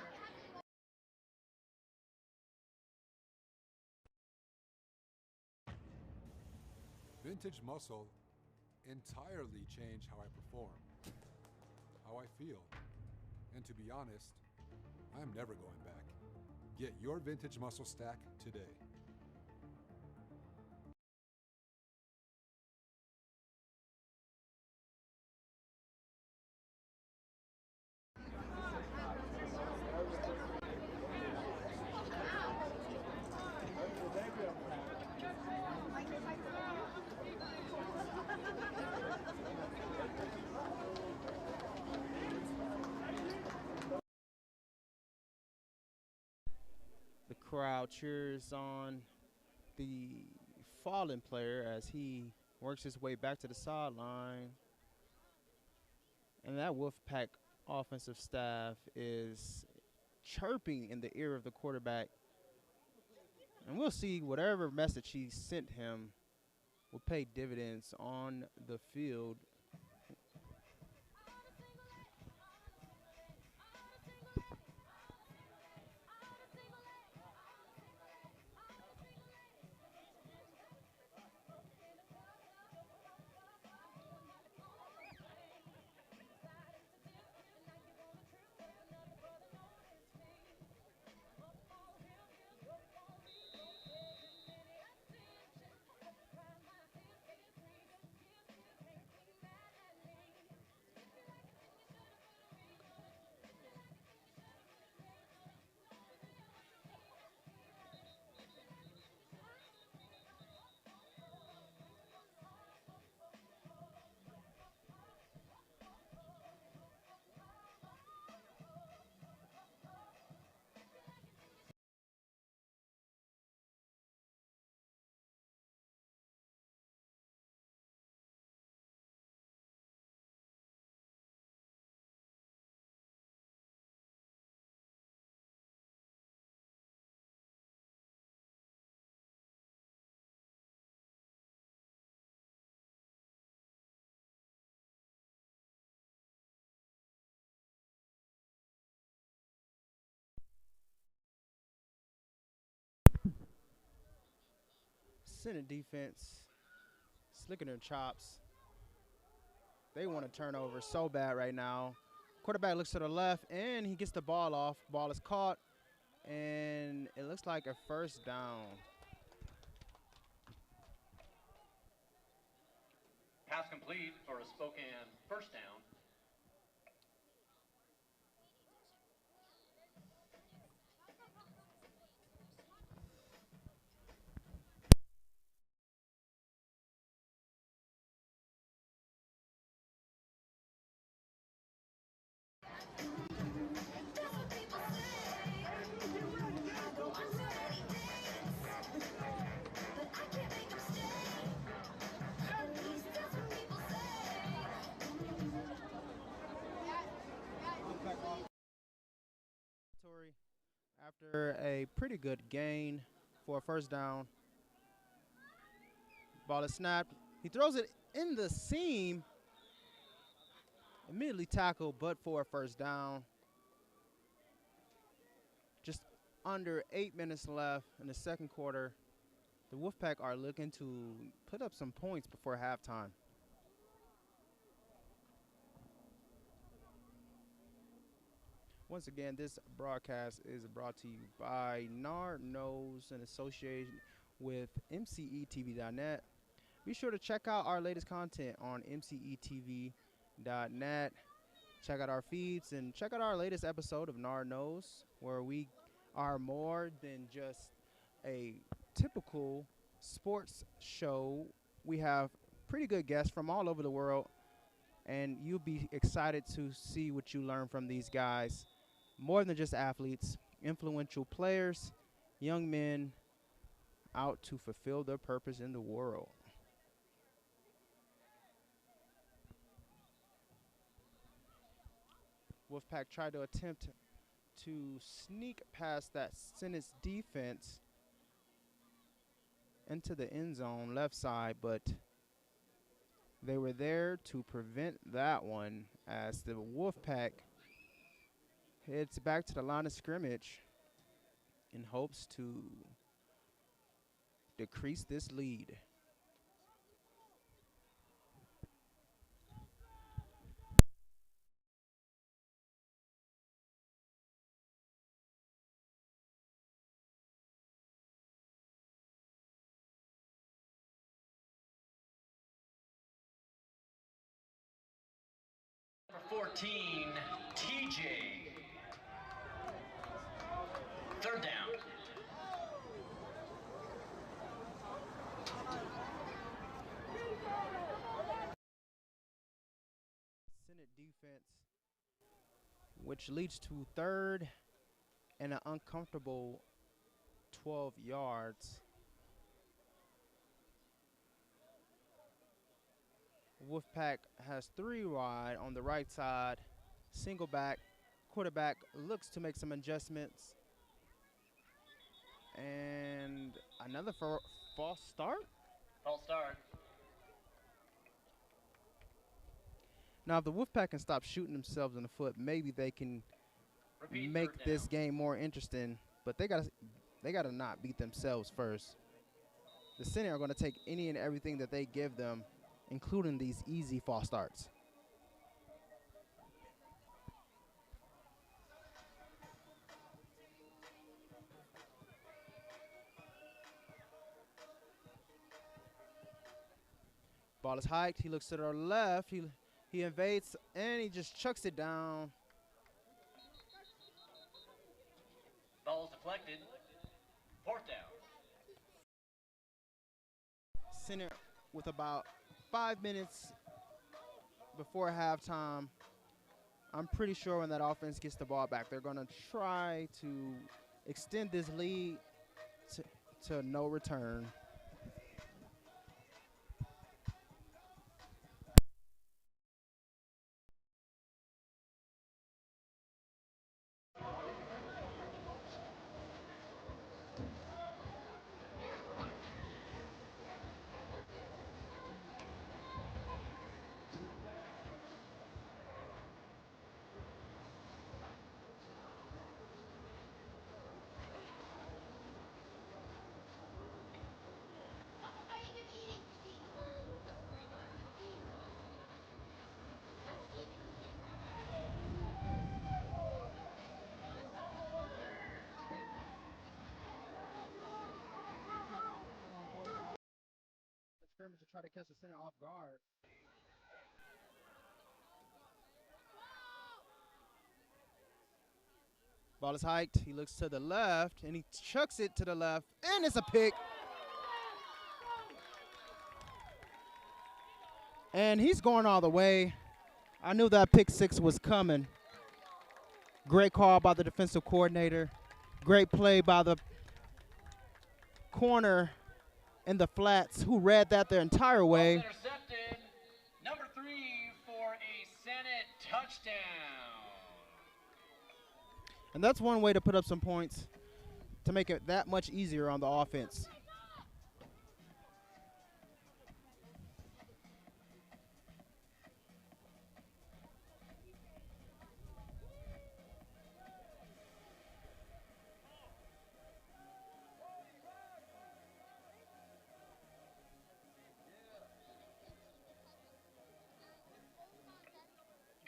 Vintage muscle entirely changed how I perform, how I feel, and to be honest, I am never going back. Get your vintage muscle stack today. The crowd cheers on the fallen player as he works his way back to the sideline. And that Wolfpack offensive staff is chirping in the ear of the quarterback. And we'll see whatever message he sent him will pay dividends on the field. Senate defense slicking their chops. They want to turn over so bad right now. Quarterback looks to the left, and he gets the ball off. Ball is caught, and it looks like a first down. Pass complete for a Spokane first down. After a pretty good gain for a first down. Ball is snapped. He throws it in the seam. Immediately tackled, but for a first down. Just under 8 minutes left in the second quarter. The Wolfpack are looking to put up some points before halftime. Once again, this broadcast is brought to you by Nard Knows in association with MCETV.net. Be sure to check out our latest content on MCETV.net. Check out our feeds and check out our latest episode of Nard Knows, where we are more than just a typical sports show. We have pretty good guests from all over the world, and you'll be excited to see what you learn from these guys. More than just athletes, influential players, young men out to fulfill their purpose in the world. Wolfpack tried to attempt to sneak past that Senate's defense into the end zone left side, but they were there to prevent that one as the Wolfpack heads back to the line of scrimmage in hopes to decrease this lead. Number 14, TJ. Third down. Senate defense, which leads to third and an uncomfortable 12 yards. Wolfpack has 3 wide on the right side. Single back. Quarterback looks to make some adjustments. And another false start? False start. Now, if the Wolfpack can stop shooting themselves in the foot, maybe they can make this game more interesting. But they gotta not beat themselves first. The Senate are going to take any and everything that they give them, including these easy false starts. Ball is hiked. He looks to the left. He invades, and he just chucks it down. Ball is deflected. Fourth down. Center with about 5 minutes before halftime. I'm pretty sure when that offense gets the ball back, they're going to try to extend this lead to no return. To try to catch the center off guard. Ball is hiked. He looks to the left, and he chucks it to the left, and it's a pick. And he's going all the way. I knew that pick six was coming. Great call by the defensive coordinator. Great play by the corner in the flats, who read that their entire way. Intercepted. Number 3 for a Senate touchdown. And that's one way to put up some points to make it that much easier on the offense.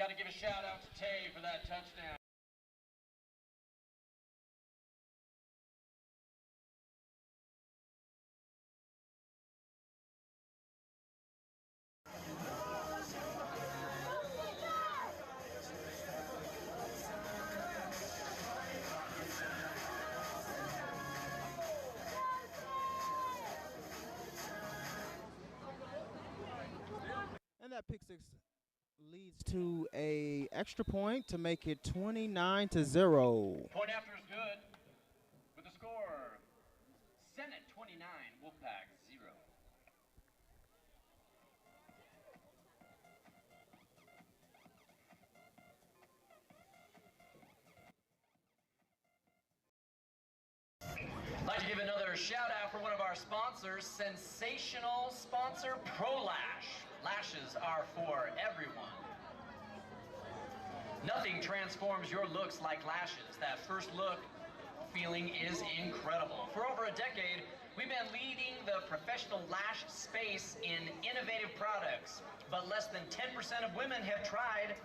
Got to give a shout out to Tay for that touchdown. And that pick six leads to a extra point to make it 29-0. Point after is good. With the score, Senate 29, Wolfpack 0. I'd like to give another shout out for one of our sponsors, sensational sponsor ProLash. Lashes are for everyone. Nothing transforms your looks like lashes. That first look feeling is incredible. For over a decade, we've been leading the professional lash space in innovative products, but less than 10% of women have tried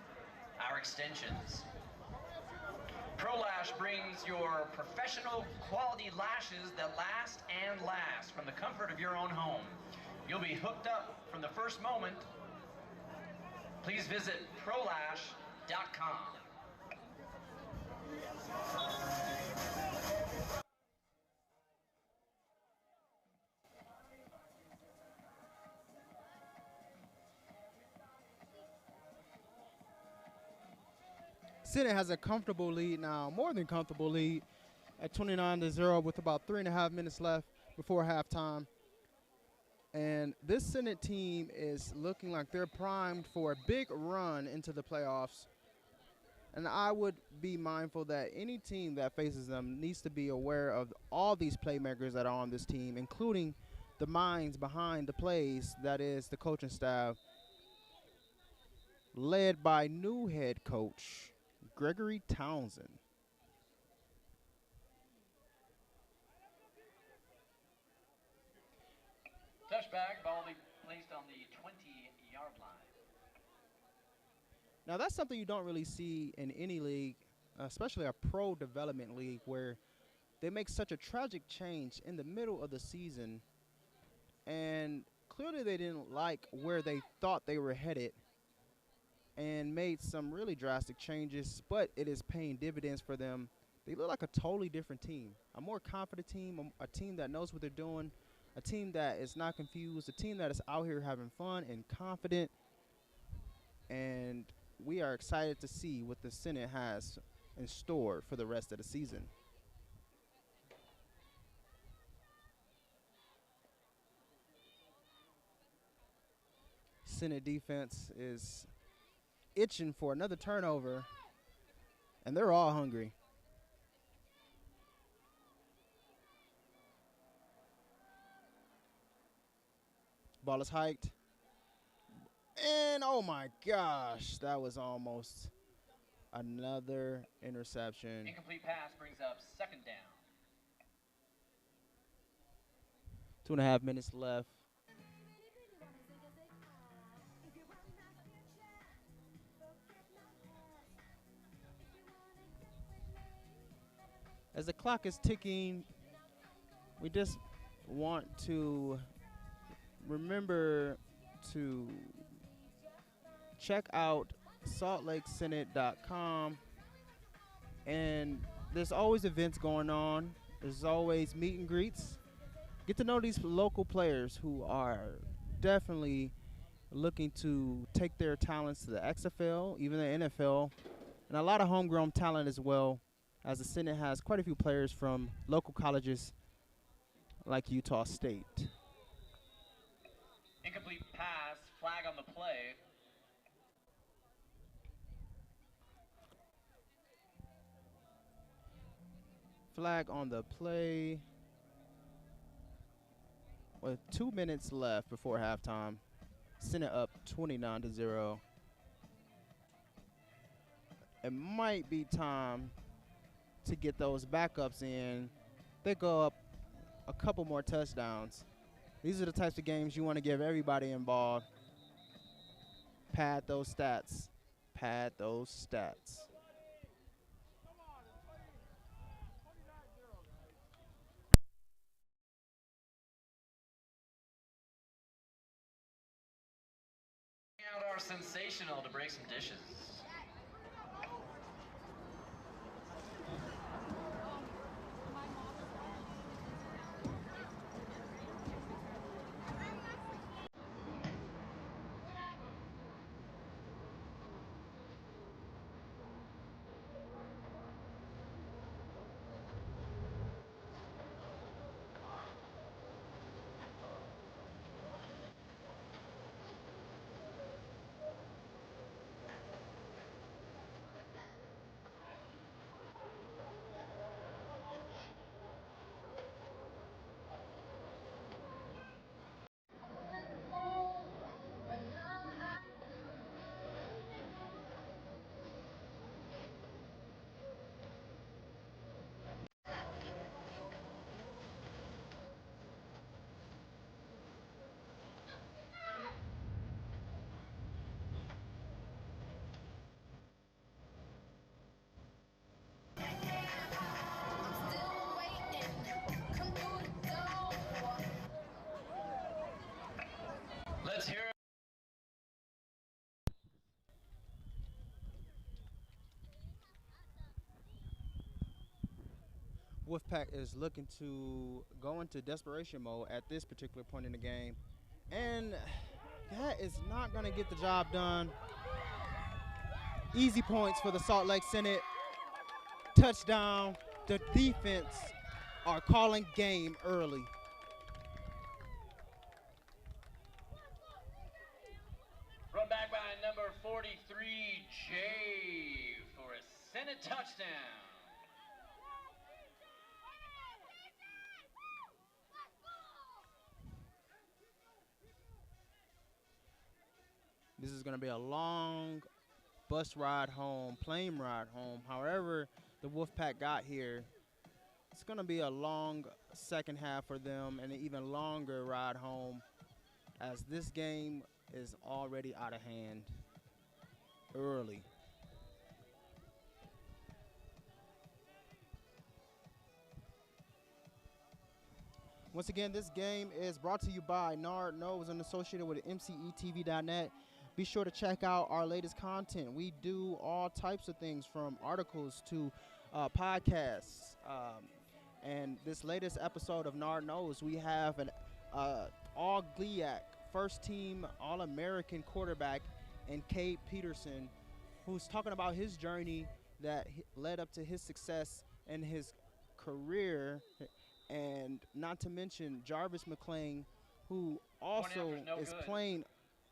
our extensions. ProLash brings your professional quality lashes that last and last from the comfort of your own home. You'll be hooked up from the first moment. Please visit prolash.com. Senate has a comfortable lead now, more than comfortable lead at 29-0 with about 3.5 minutes left before halftime. And this Senate team is looking like they're primed for a big run into the playoffs. And I would be mindful that any team that faces them needs to be aware of all these playmakers that are on this team, including the minds behind the plays, that is the coaching staff, led by new head coach Gregory Townsend. Touchback, ball will be placed on the 20-yard line. Now, that's something you don't really see in any league, especially a pro development league, where they make such a tragic change in the middle of the season. And clearly they didn't like where they thought they were headed and made some really drastic changes, but it is paying dividends for them. They look like a totally different team, a more confident team, a team that knows what they're doing, a team that is not confused, a team that is out here having fun and confident. And we are excited to see what the Senate has in store for the rest of the season. Senate defense is itching for another turnover, and they're all hungry. Ball is hiked. And oh my gosh, that was almost another interception. Incomplete pass brings up second down. 2.5 minutes left. As the clock is ticking, we just want to remember to check out saltlakesenate.com. And there's always events going on. There's always meet and greets. Get to know these local players who are definitely looking to take their talents to the XFL, even the NFL, and a lot of homegrown talent as well, as the Senate has quite a few players from local colleges like Utah State. Incomplete pass, flag on the play. Flag on the play. With 2 minutes left before halftime. Senate up 29-0. It might be time to get those backups in. They go up a couple more touchdowns. These are the types of games you want to give everybody involved. Pad those stats. pad those stats. Out our sensational to break some dishes. Let's hear it. Wolfpack is looking to go into desperation mode at this particular point in the game, and that is not going to get the job done. Easy points for the Salt Lake Senate. Touchdown. The defense are calling game early. Run back by number 43, Jay, for a Senate touchdown. This is going to be a long bus ride home, plane ride home. However the Wolfpack got here, it's going to be a long second half for them and an even longer ride home, as this game is already out of hand early. Once again, this game is brought to you by Nard Knows and associated with MCETV.net. Be sure to check out our latest content. We do all types of things, from articles to podcasts. And this latest episode of Nard Knows, we have an all GLIAC, first team All-American quarterback, and Cade Peterson, who's talking about his journey that led up to his success in his career. And not to mention Jarvis McClain, who also is playing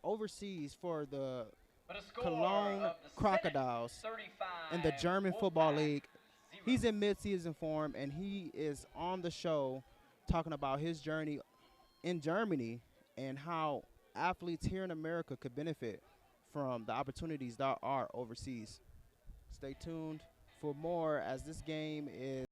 overseas for the Cologne Crocodiles in the German Football League. He's in mid-season form, and he is on the show talking about his journey in Germany and how athletes here in America could benefit from the opportunities that are overseas. Stay tuned for more, as this game is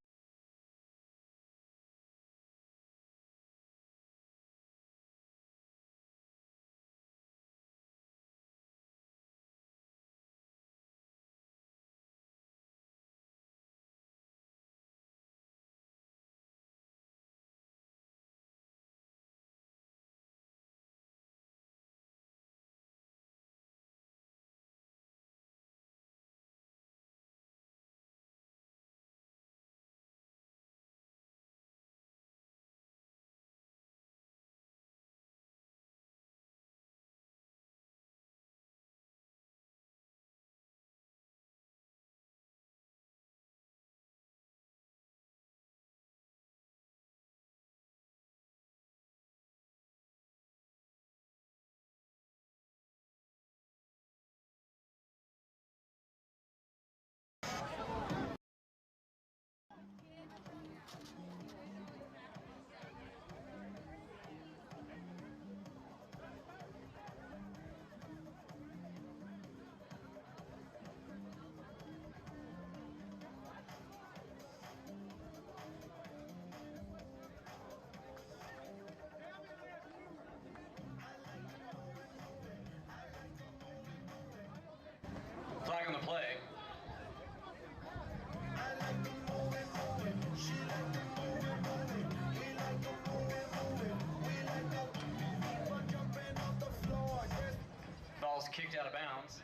kicked out of bounds.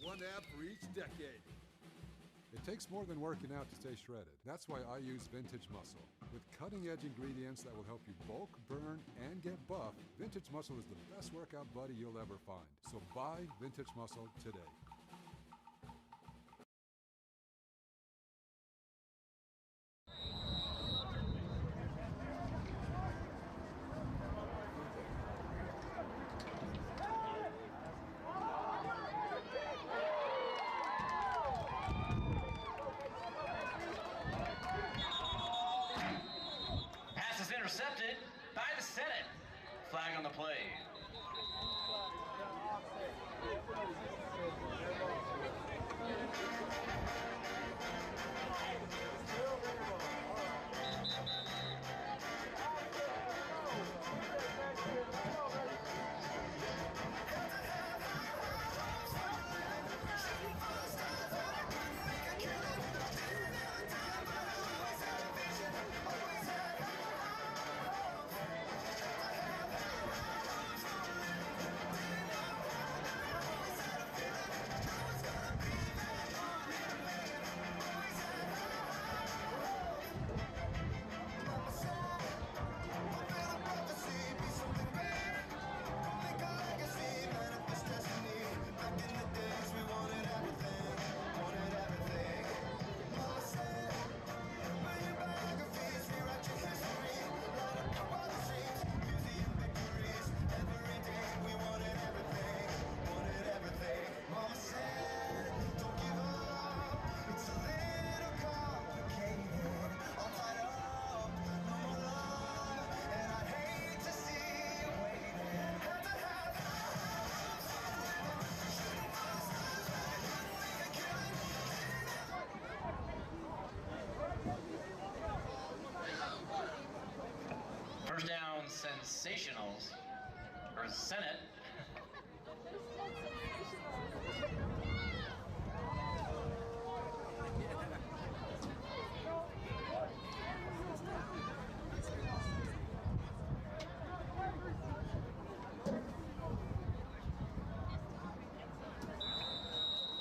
One app for each decade. It takes more than working out to stay shredded. That's why I use Vintage Muscle. With cutting-edge ingredients that will help you bulk, burn, and get buff, Vintage Muscle is the best workout buddy you'll ever find. So buy Vintage Muscle today. Intercepted by the Senate. Flag on the play. First down, Sensationals, or Senate.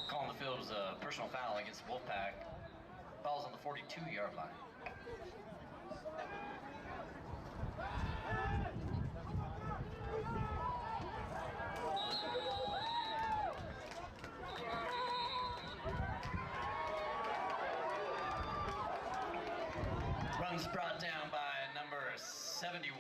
Calling the field was a personal foul against Wolfpack. Foul's on the 42-yard line. Runs brought down by number 71.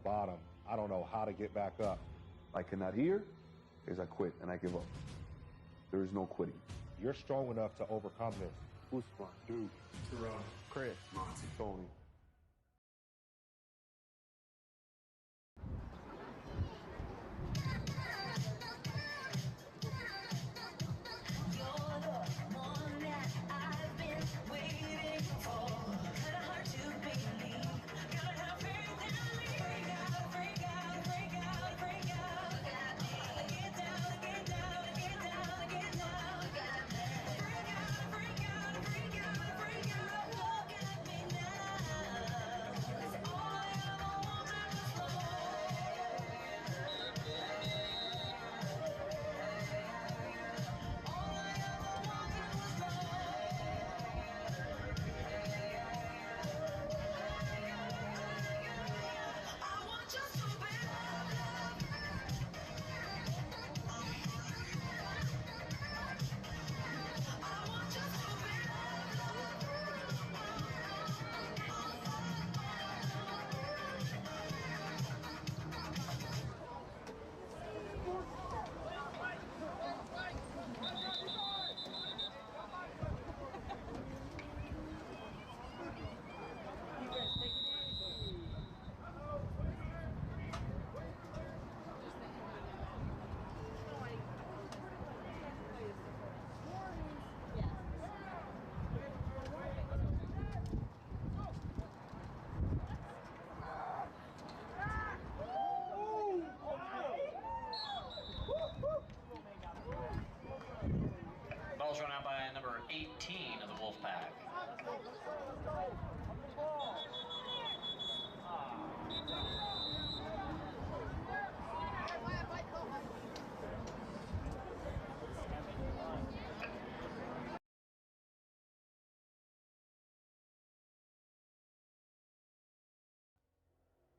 Bottom. I don't know how to get back up. I cannot hear is I quit and I give up. There is no quitting. You're strong enough to overcome this. Who's smart? Dude. Jerome. Chris. Monty. Tony.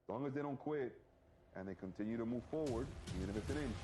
As long as they don't quit and they continue to move forward, even if it's an inch.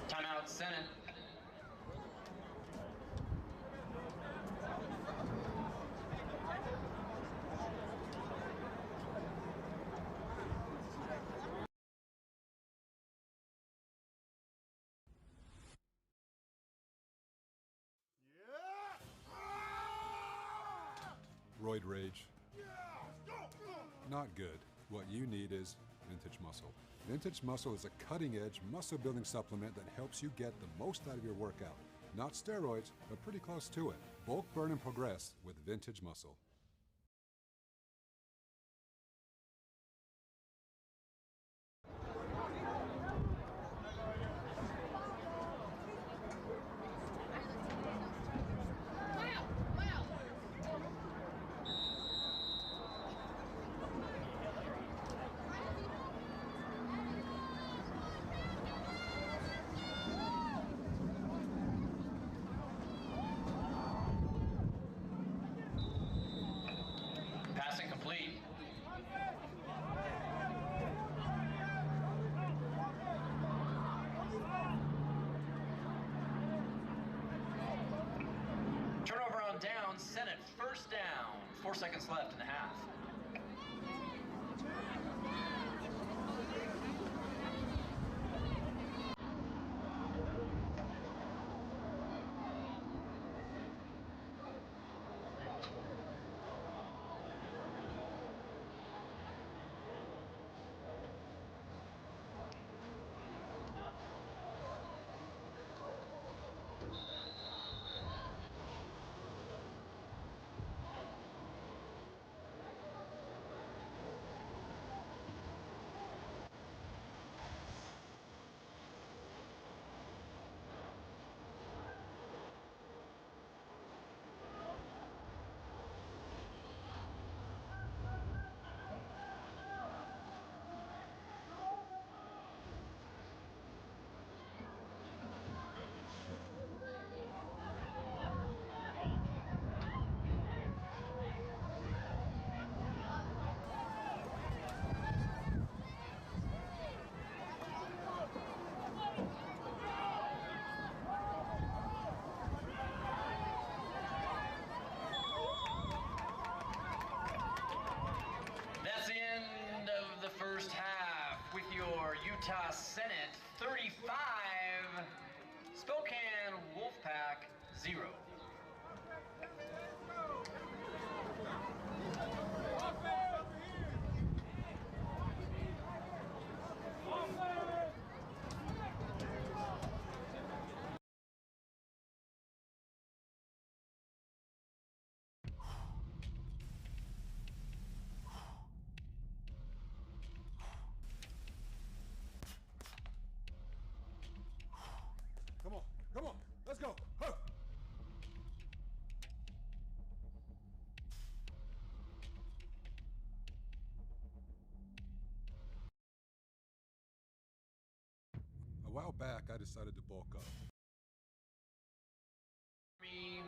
Timeout, Senate. Roid rage. Not good. What you need is Vintage Muscle. Vintage Muscle is a cutting-edge muscle-building supplement that helps you get the most out of your workout. Not steroids, but pretty close to it. Bulk, burn, and progress with Vintage Muscle. Passing complete. Turnover on down, Senate first down. 4 seconds left in the half. That's the end of the first half with your Utah Senate 35, Spokane Wolfpack 0. Come on, let's go. Huh. A while back, I decided to bulk up. Band.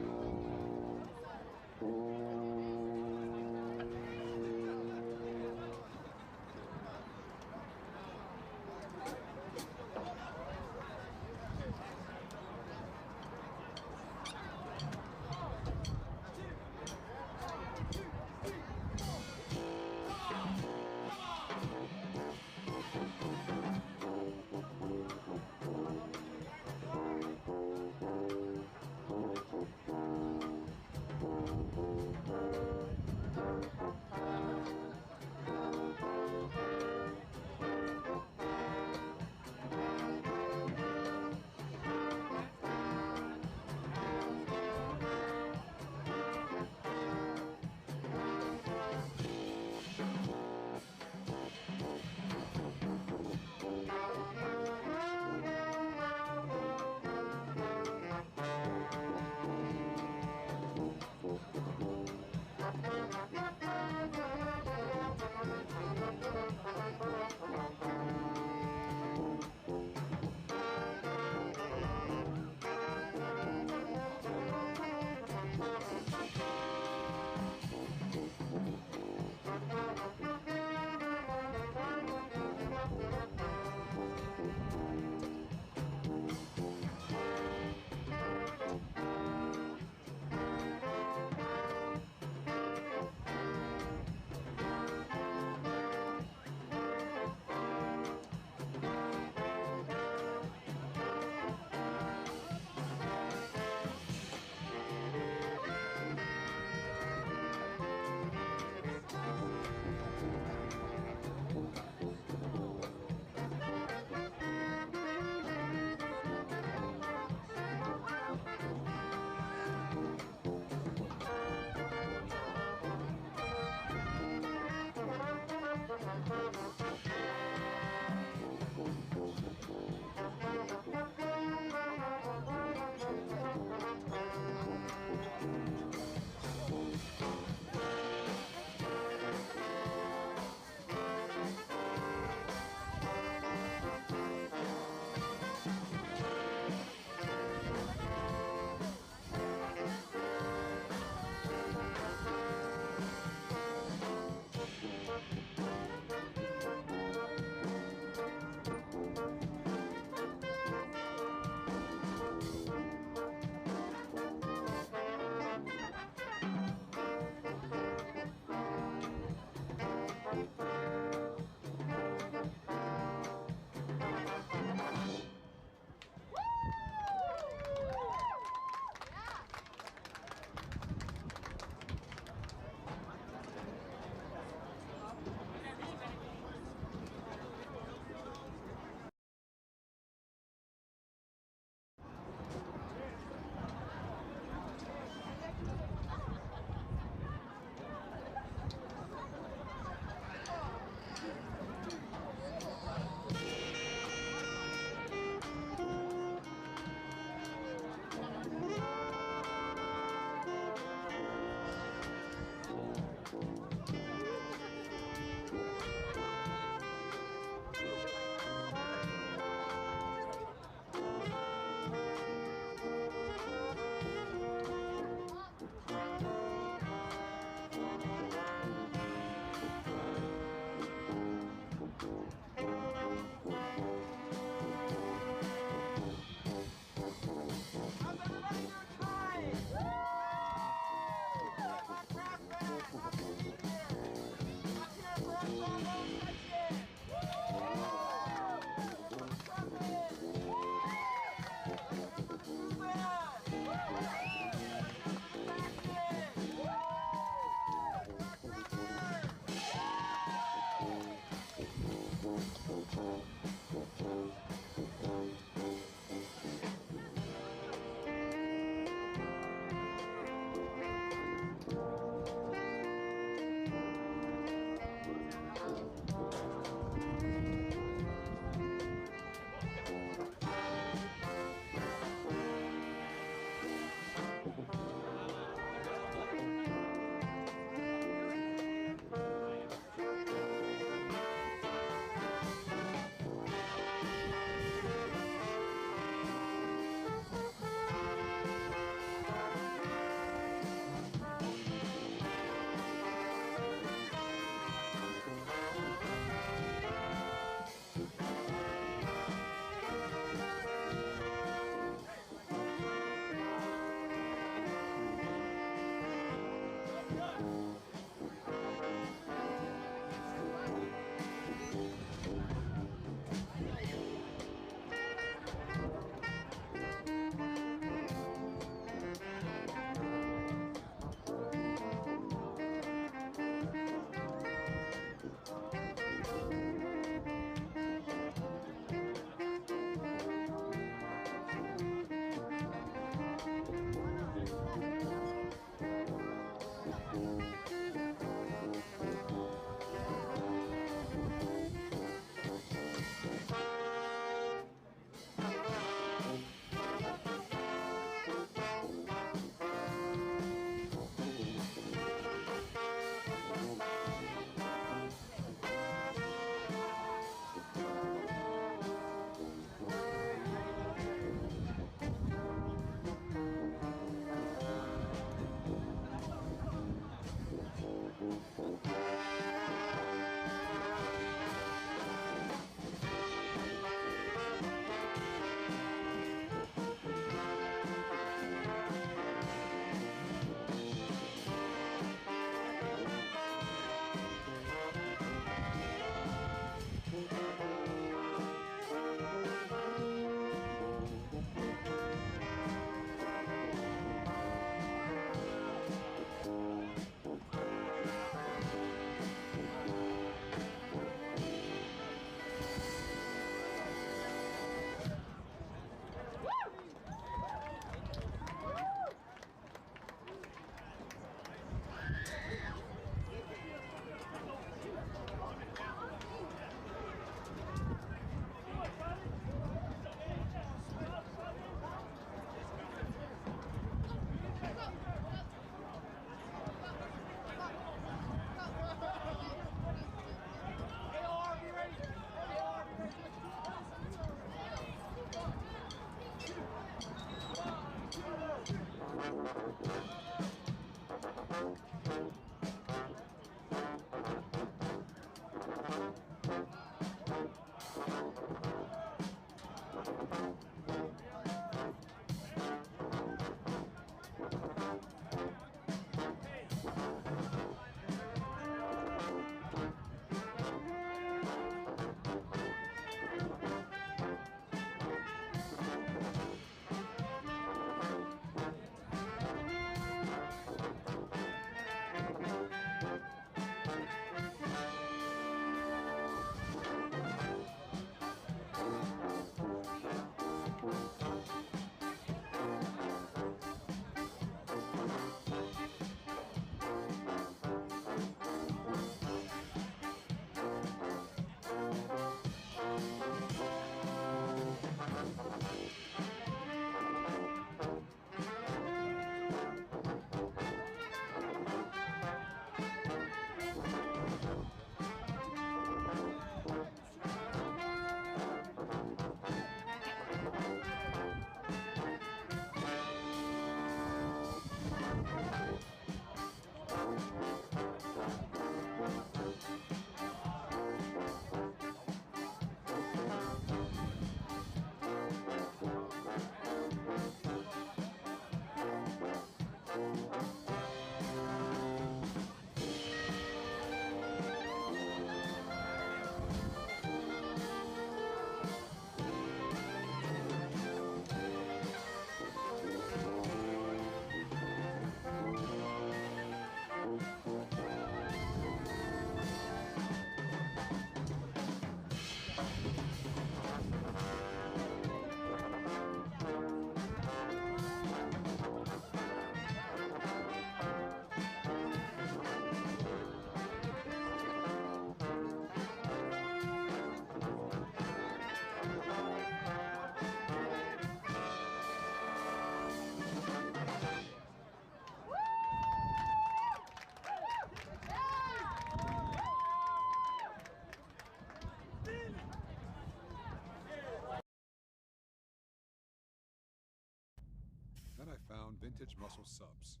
found Vintage Muscle subs.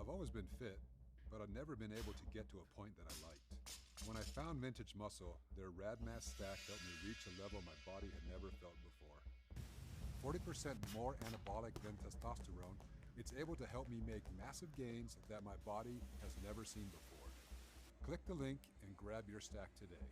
I've always been fit, but I've never been able to get to a point that I liked. When I found Vintage Muscle, their Rad Mass stack helped me reach a level my body had never felt before. 40% more anabolic than testosterone, it's able to help me make massive gains that my body has never seen before. Click the link and grab your stack today.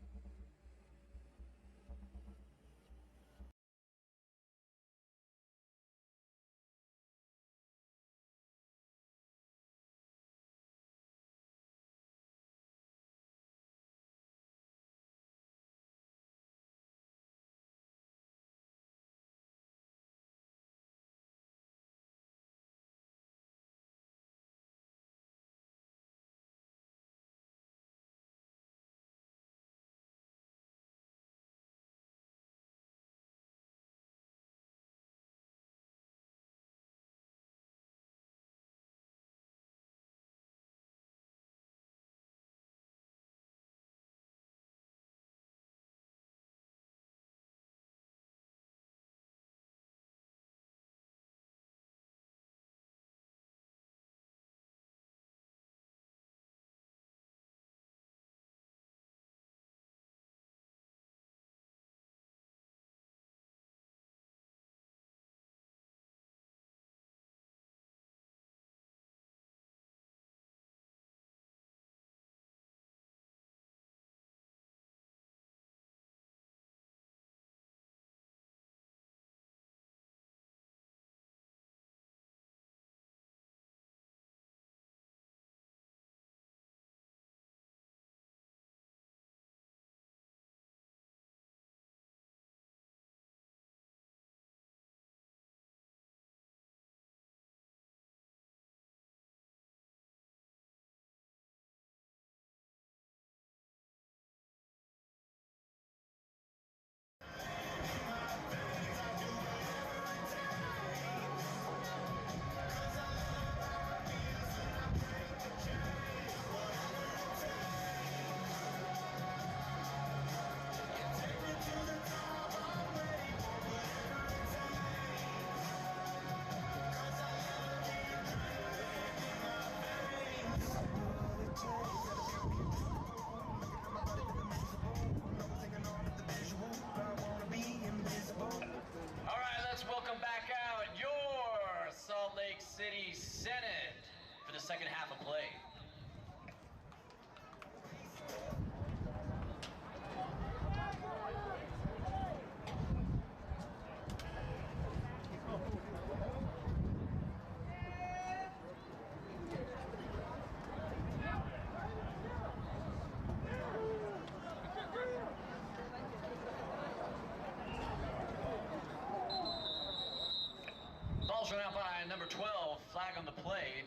All right, let's welcome back out your Salt Lake City Senate for the second half of play. Ball's run out by number 12, flag on the play.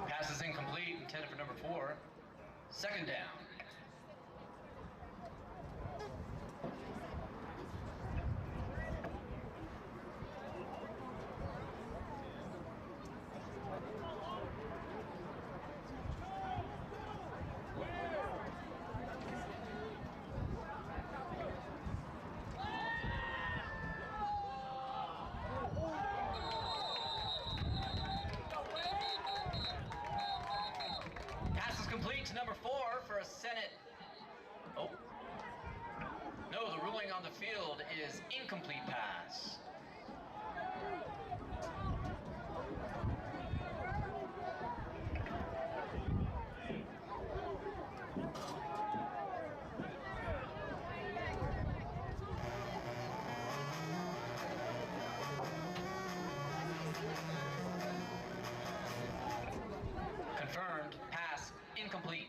Pass is incomplete, intended for number 4. Second down. on the field is incomplete pass. Confirmed, pass incomplete.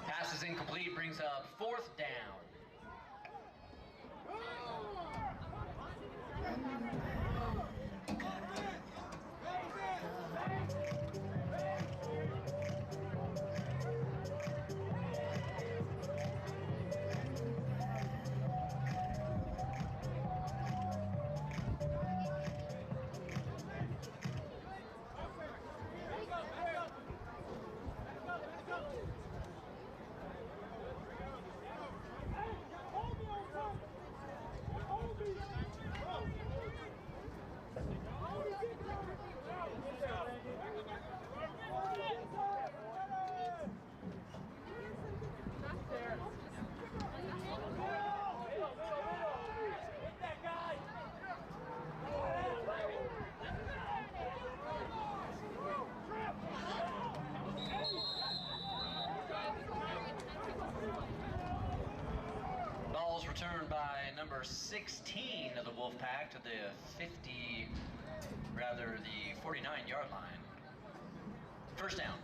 Pass is incomplete, brings up 4th down. Ball's returned by number 16 of the Wolfpack to the 49-yard line. 1st down.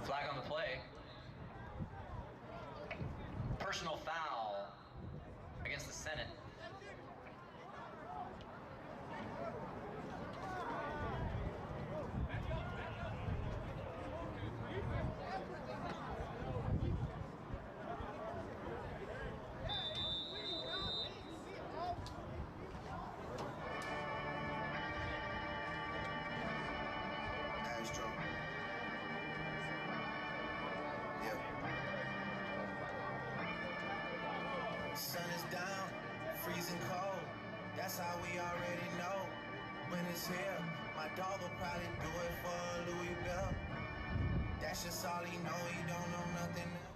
Flag on the play. Personal foul against the Senate. Freezing cold, that's how we already know. When it's here, my dog will probably do it for a Louis Bell. That's just all he know, he don't know nothing else.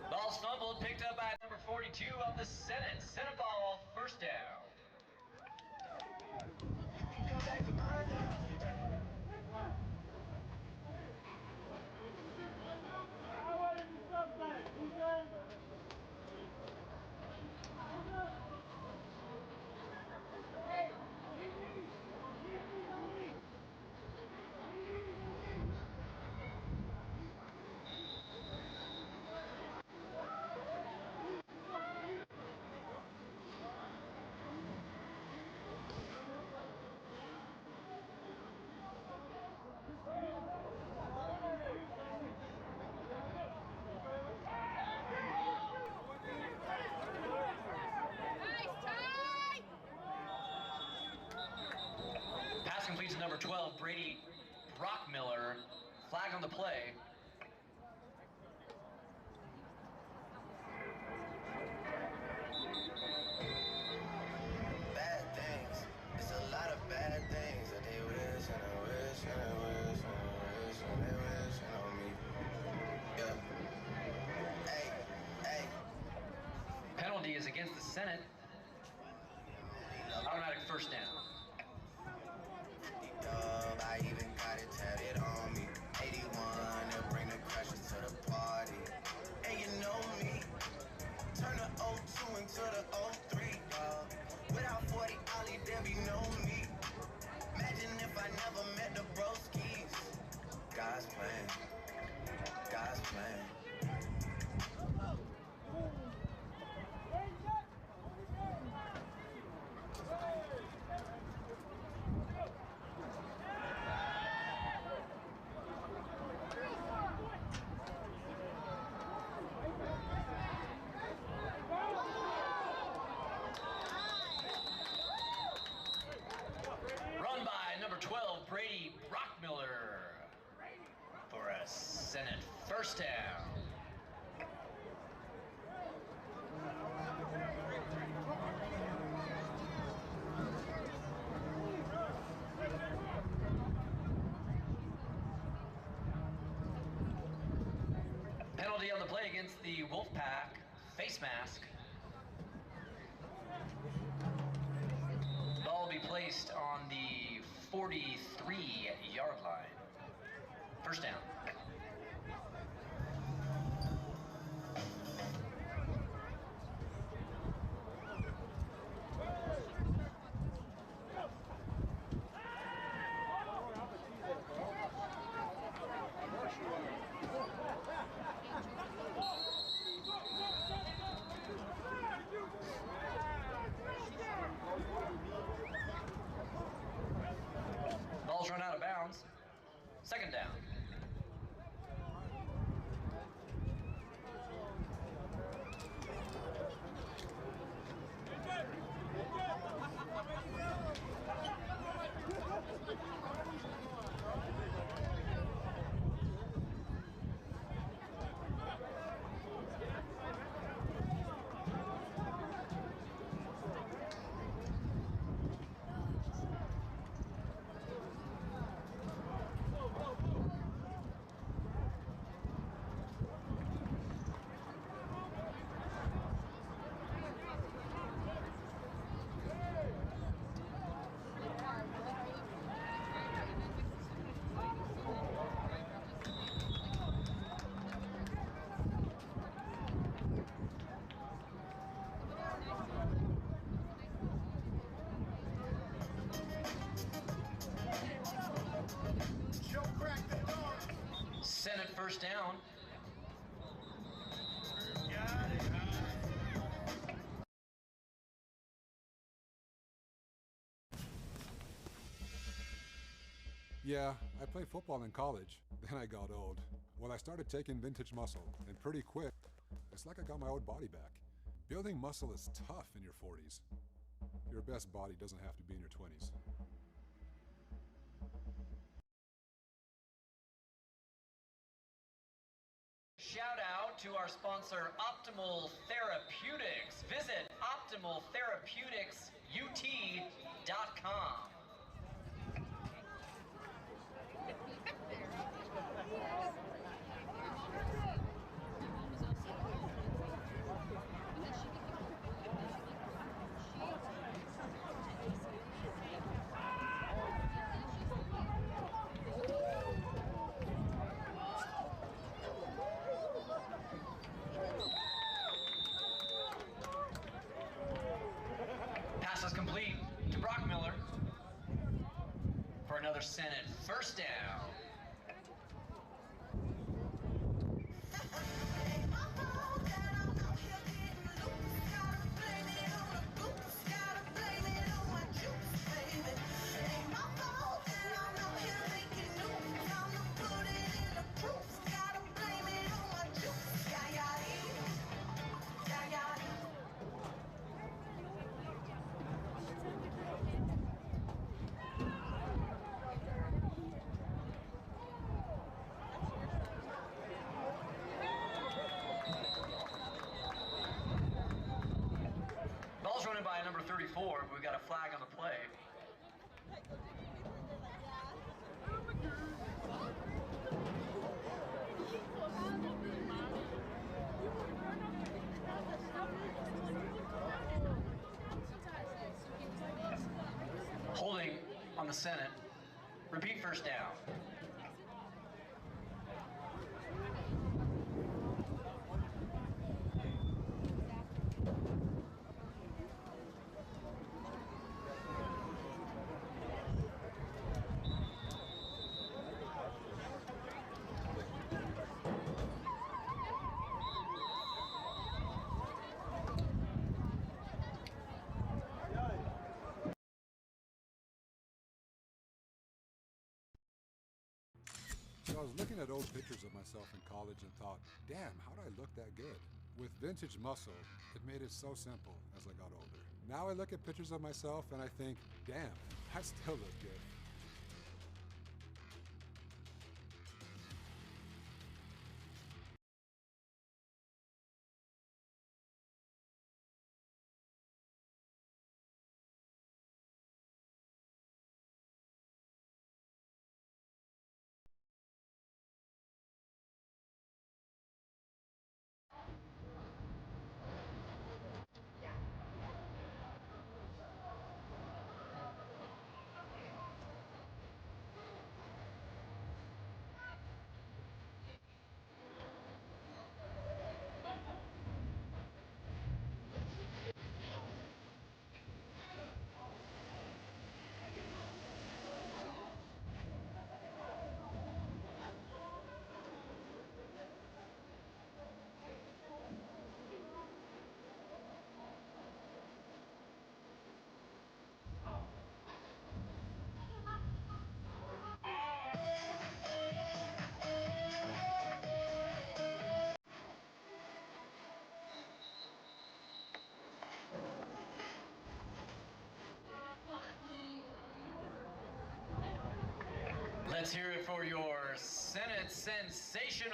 Ball's fumbled, picked up by number 42 of the Senate. Senate ball, 1st down. number 12, Brady Brockmiller. Flag on the play. Bad things. It's a lot of bad things that they wish and I wish and I wish and I wish and they wish on me. Yeah. Hey, hey. Penalty is against the Senate. Automatic first down. I even got it tatted on me. 81, they'll bring the crashes to the party. And you know me. Turn the 02 into the 03, dog. Without 40 Ollie, there be no me. Imagine if I never met the broskies. God's plan. God's plan. Run by number 12, Brady Brockmiller for a Senate first down. Penalty on the play against the Wolfpack, face mask. Ball will be placed on the 43-yard line. First down. Ball's run out of bounds. Second down. Senate first down. Yeah, I played football in college. Then I got old. Well, I started taking vintage muscle, and pretty quick, it's like I got my old body back. Building muscle is tough in your 40s. Your best body doesn't have to be in your 20s. Shout out to our sponsor, Optimal Therapeutics. Visit optimaltherapeuticsut.com. Pass is complete to Brockmiller for another Senate first down. on the Senate. Repeat first down. So I was looking at old pictures of myself in college and thought, damn, how do I look that good? With vintage muscle, it made it so simple as I got older. Now I look at pictures of myself and I think, damn, I still look good. Let's hear it for your Senate Sensationals.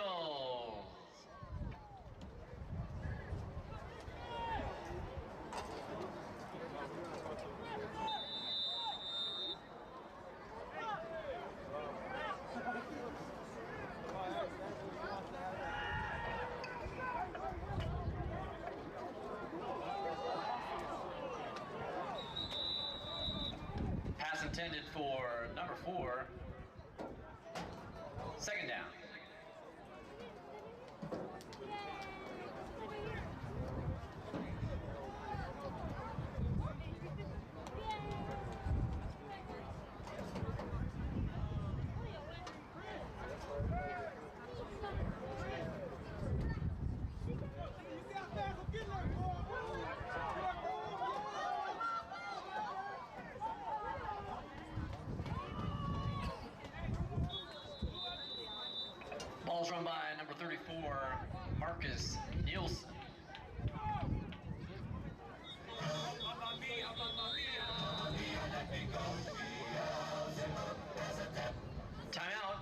Pass intended for number 4. Second down. Ball's run by number 34, Marcus Nielsen. Timeout.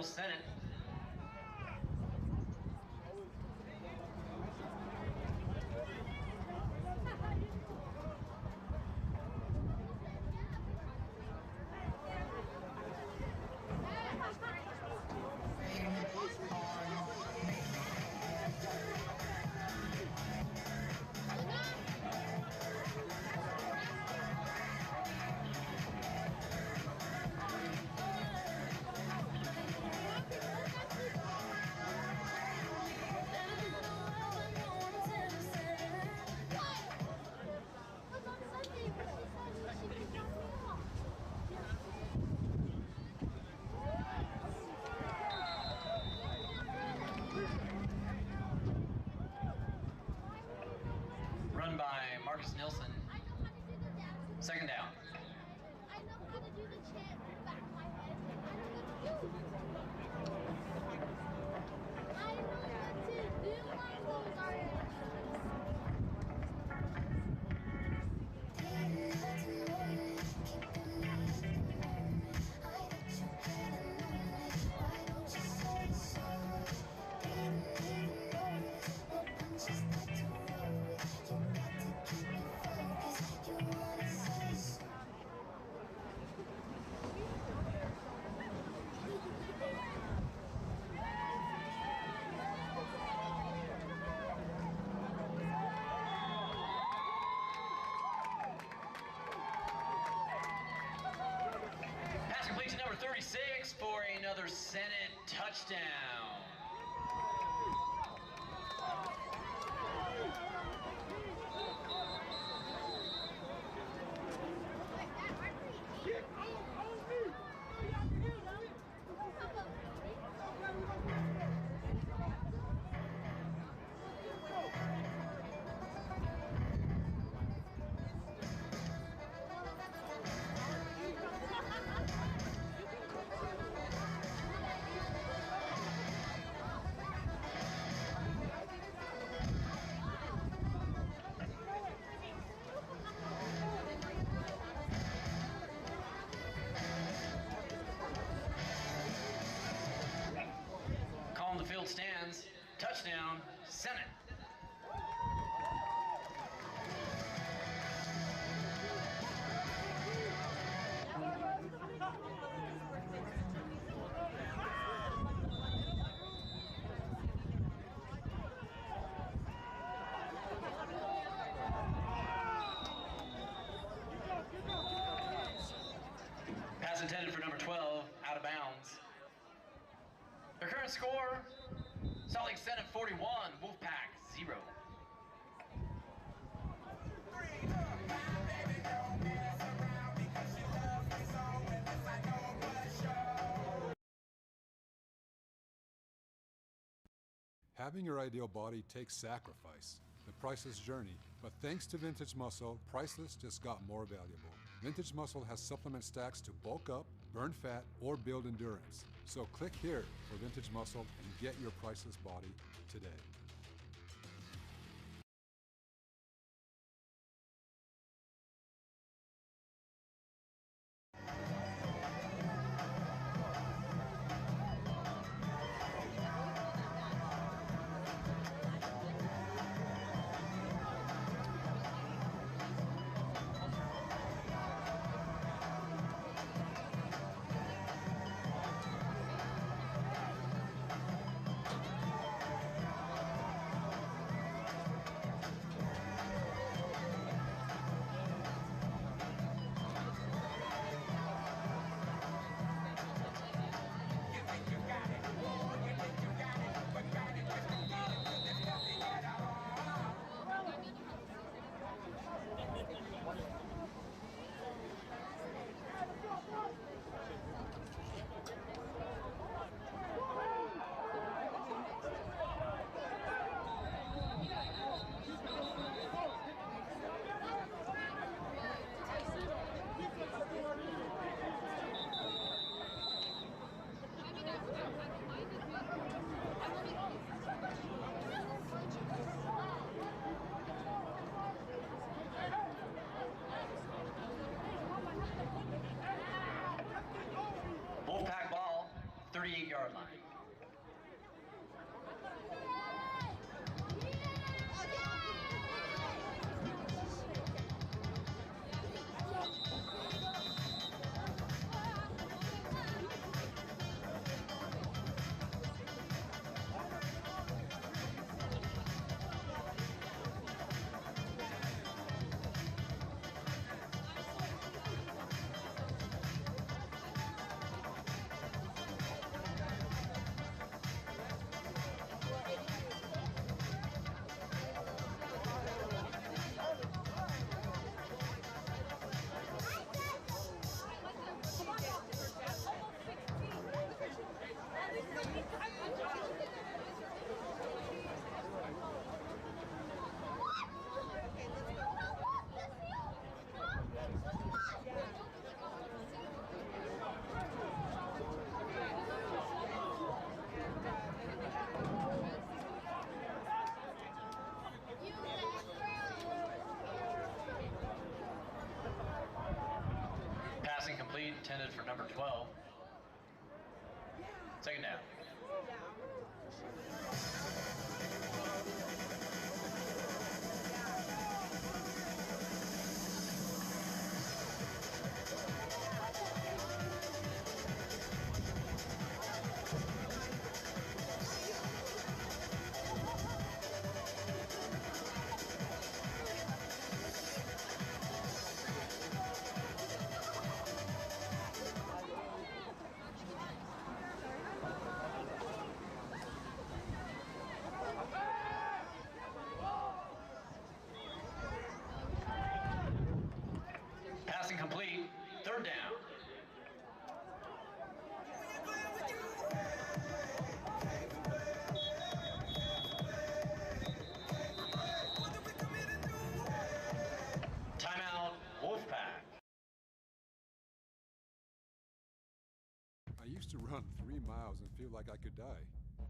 send it. Run by Marcus Nilsson. Second down. I know how to do the chant in the back of my head. I know what to do one of those already. Pass complete to number 36 for another Senate touchdown. Calling the field stands. Touchdown, Senate. Pass intended for number 12, out of bounds. Their current score, Salt Lake Senate 41, Wolfpack 0. Having your ideal body takes sacrifice. The priceless journey. But thanks to Vintage Muscle, priceless just got more valuable. Vintage Muscle has supplement stacks to bulk up, burn fat, or build endurance. So click here for Vintage Muscle and get your priceless body today. complete, intended for number 12. Second down. Passing complete, third down. Timeout, Wolfpack. I used to run 3 miles and feel like I could die.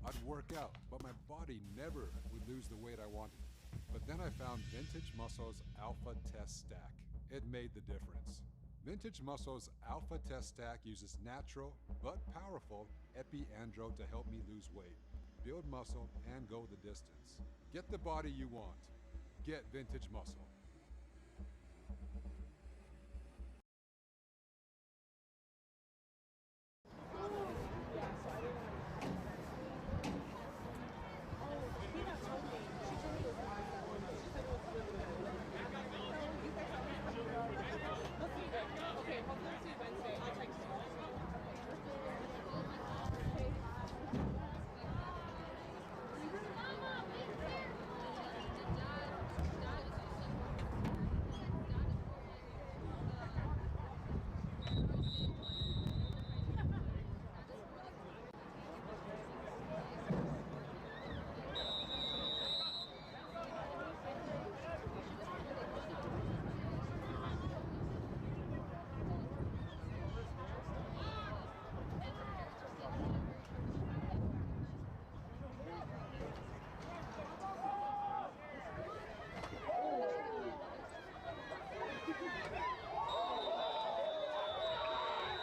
I'd work out, but my body never would lose the weight I wanted. But then I found Vintage Muscle's Alpha Test Stack. It made the difference. Vintage Muscle's Alpha Test Stack uses natural but powerful epi-andro to help me lose weight, build muscle, and go the distance. Get the body you want. Get Vintage Muscle.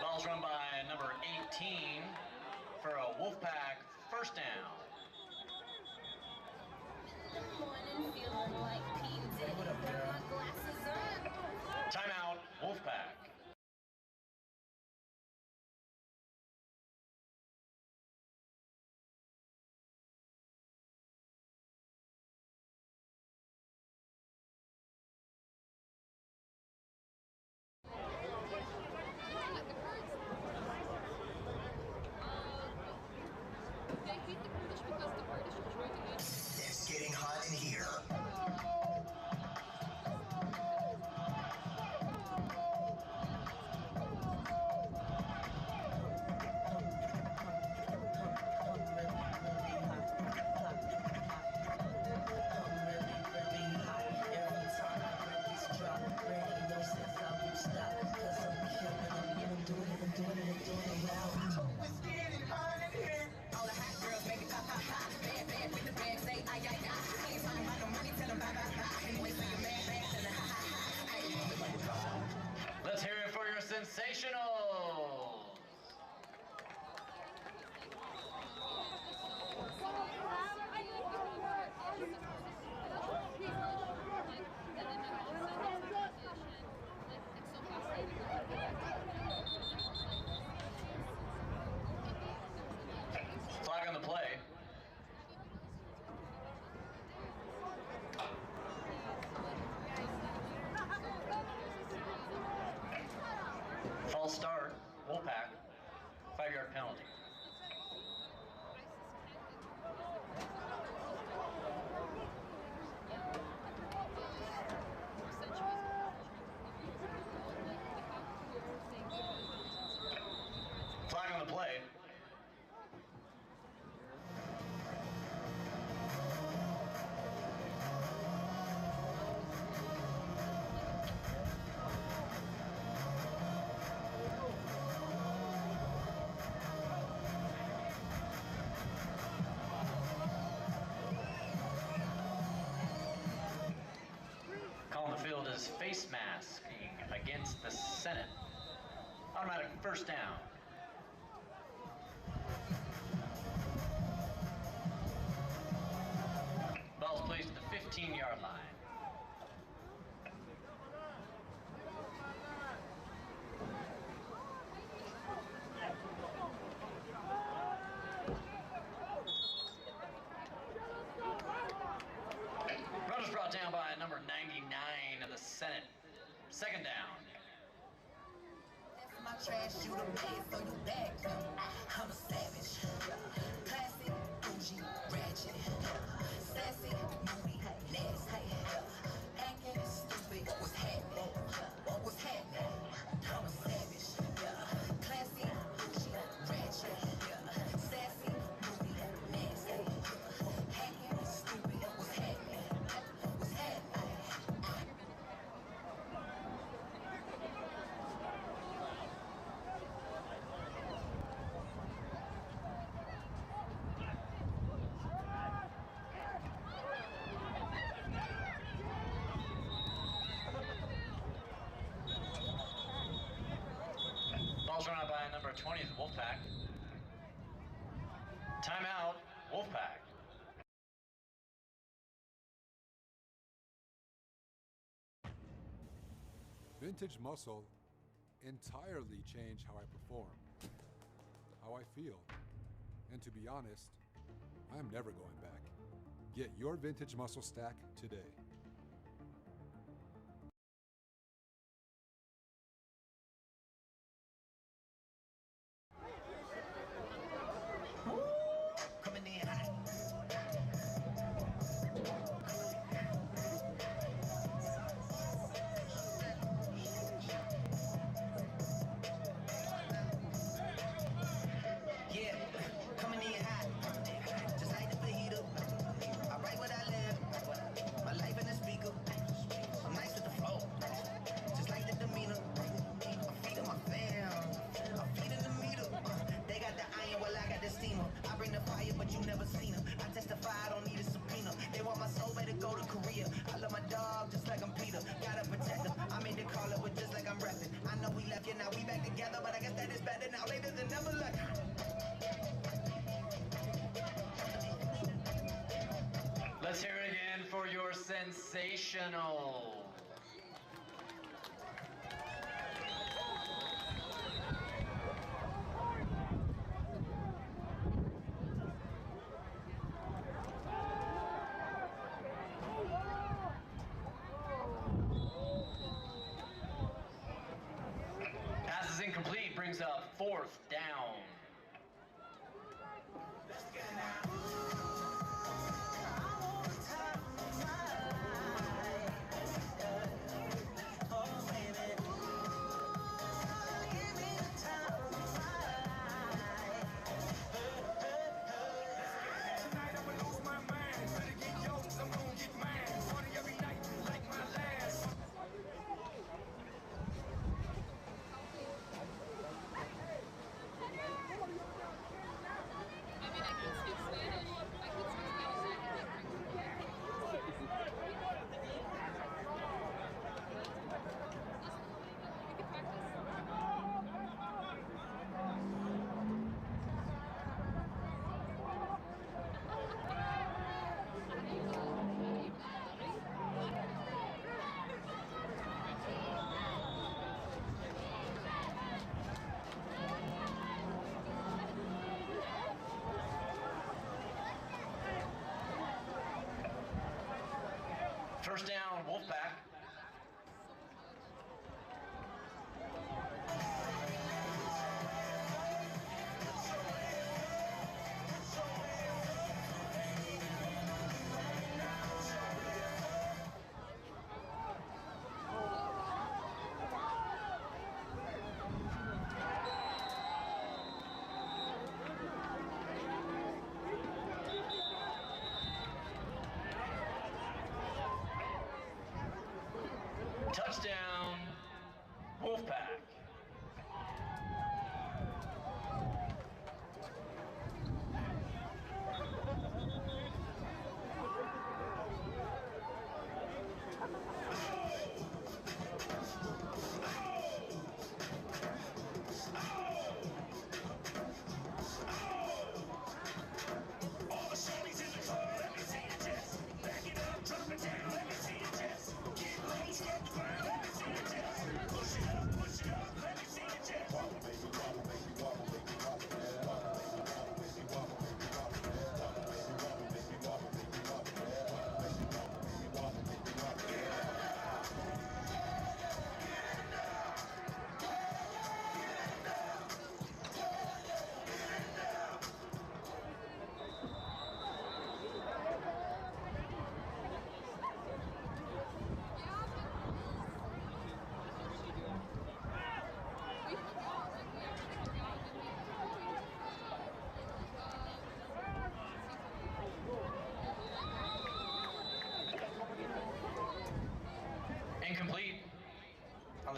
Ball's run by number 18 for a Wolfpack first down. Timeout, Wolfpack. It's getting hot in here. Let's hear it for your sensationals. Flag on the play. False start, Wolfpack, 5-yard penalty. Flag on the play. Calling the field is face masking against the Senate. Automatic first down. Ball's placed at the 15-yard line. Runner's brought down by number 99 of the Senate. Second down. My trash, you the bed, so you back. I'm a savage. Classy, bougie, ratchet. Sassy, moody, nasty. Acting stupid, what's happening? What's happening? I'm a savage. Classy, bougie, ratchet. Sassy, moody, nasty. Acting stupid, what's happening? What's happening? Ball's run out by number 20 of the Wolfpack. Timeout, Wolfpack. Vintage muscle entirely changed how I perform, how I feel, and to be honest, I'm never going back. Get your vintage muscle stack today. Coming in hot. Yeah, coming in hot. Just like the fajita. I write what I live. My life in the speaker. I'm nice with the flow. Just like the demeanor. I'm feeding my fam. I'm feeding the meter. They got the iron, well I got the steamer. I bring the fire, but you never seen them. I testify, I don't need a subpoena. They want my soul, better go to Korea. I love my dog, just like I'm Peter. Gotta protect him. I made the call up with just like I'm repping. I know we left, yeah, now we back together, but I guess that is better now. Later than never, like. Let's hear it again for your sensational. Pass is incomplete, brings up fourth down. First down, Wolfpack. Touchdown, Wolfpack.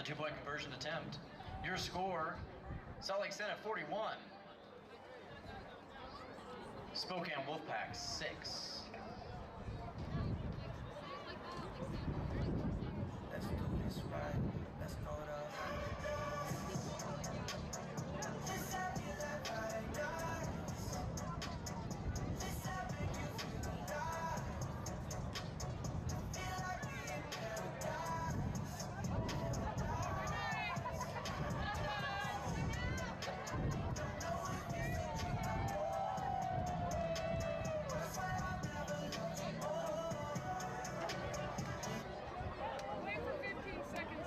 2-point conversion attempt. Your score, Salt Lake Senate 41. Spokane Wolfpack 6. Let's do this right. Let's know it all. This happy that paradise. This happy you feel alive. Feel like we in paradise. That's why I've never loved you more. Wait for 15 seconds.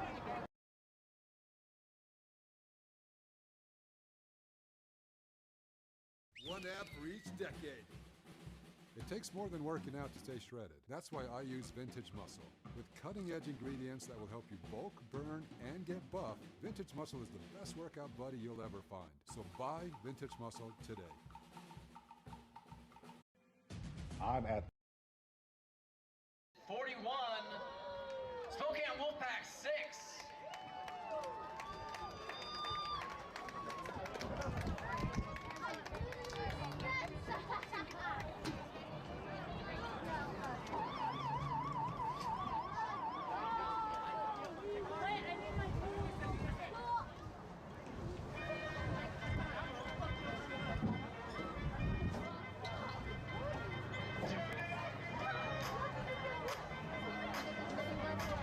One app for each decade. It takes more than working out to stay shredded. That's why I use Vintage Muscle. With cutting-edge ingredients that will help you bulk, burn, and get buff, Vintage Muscle is the best workout buddy you'll ever find. So buy Vintage Muscle today. I'm at 41. Spokane Wolfpack 6.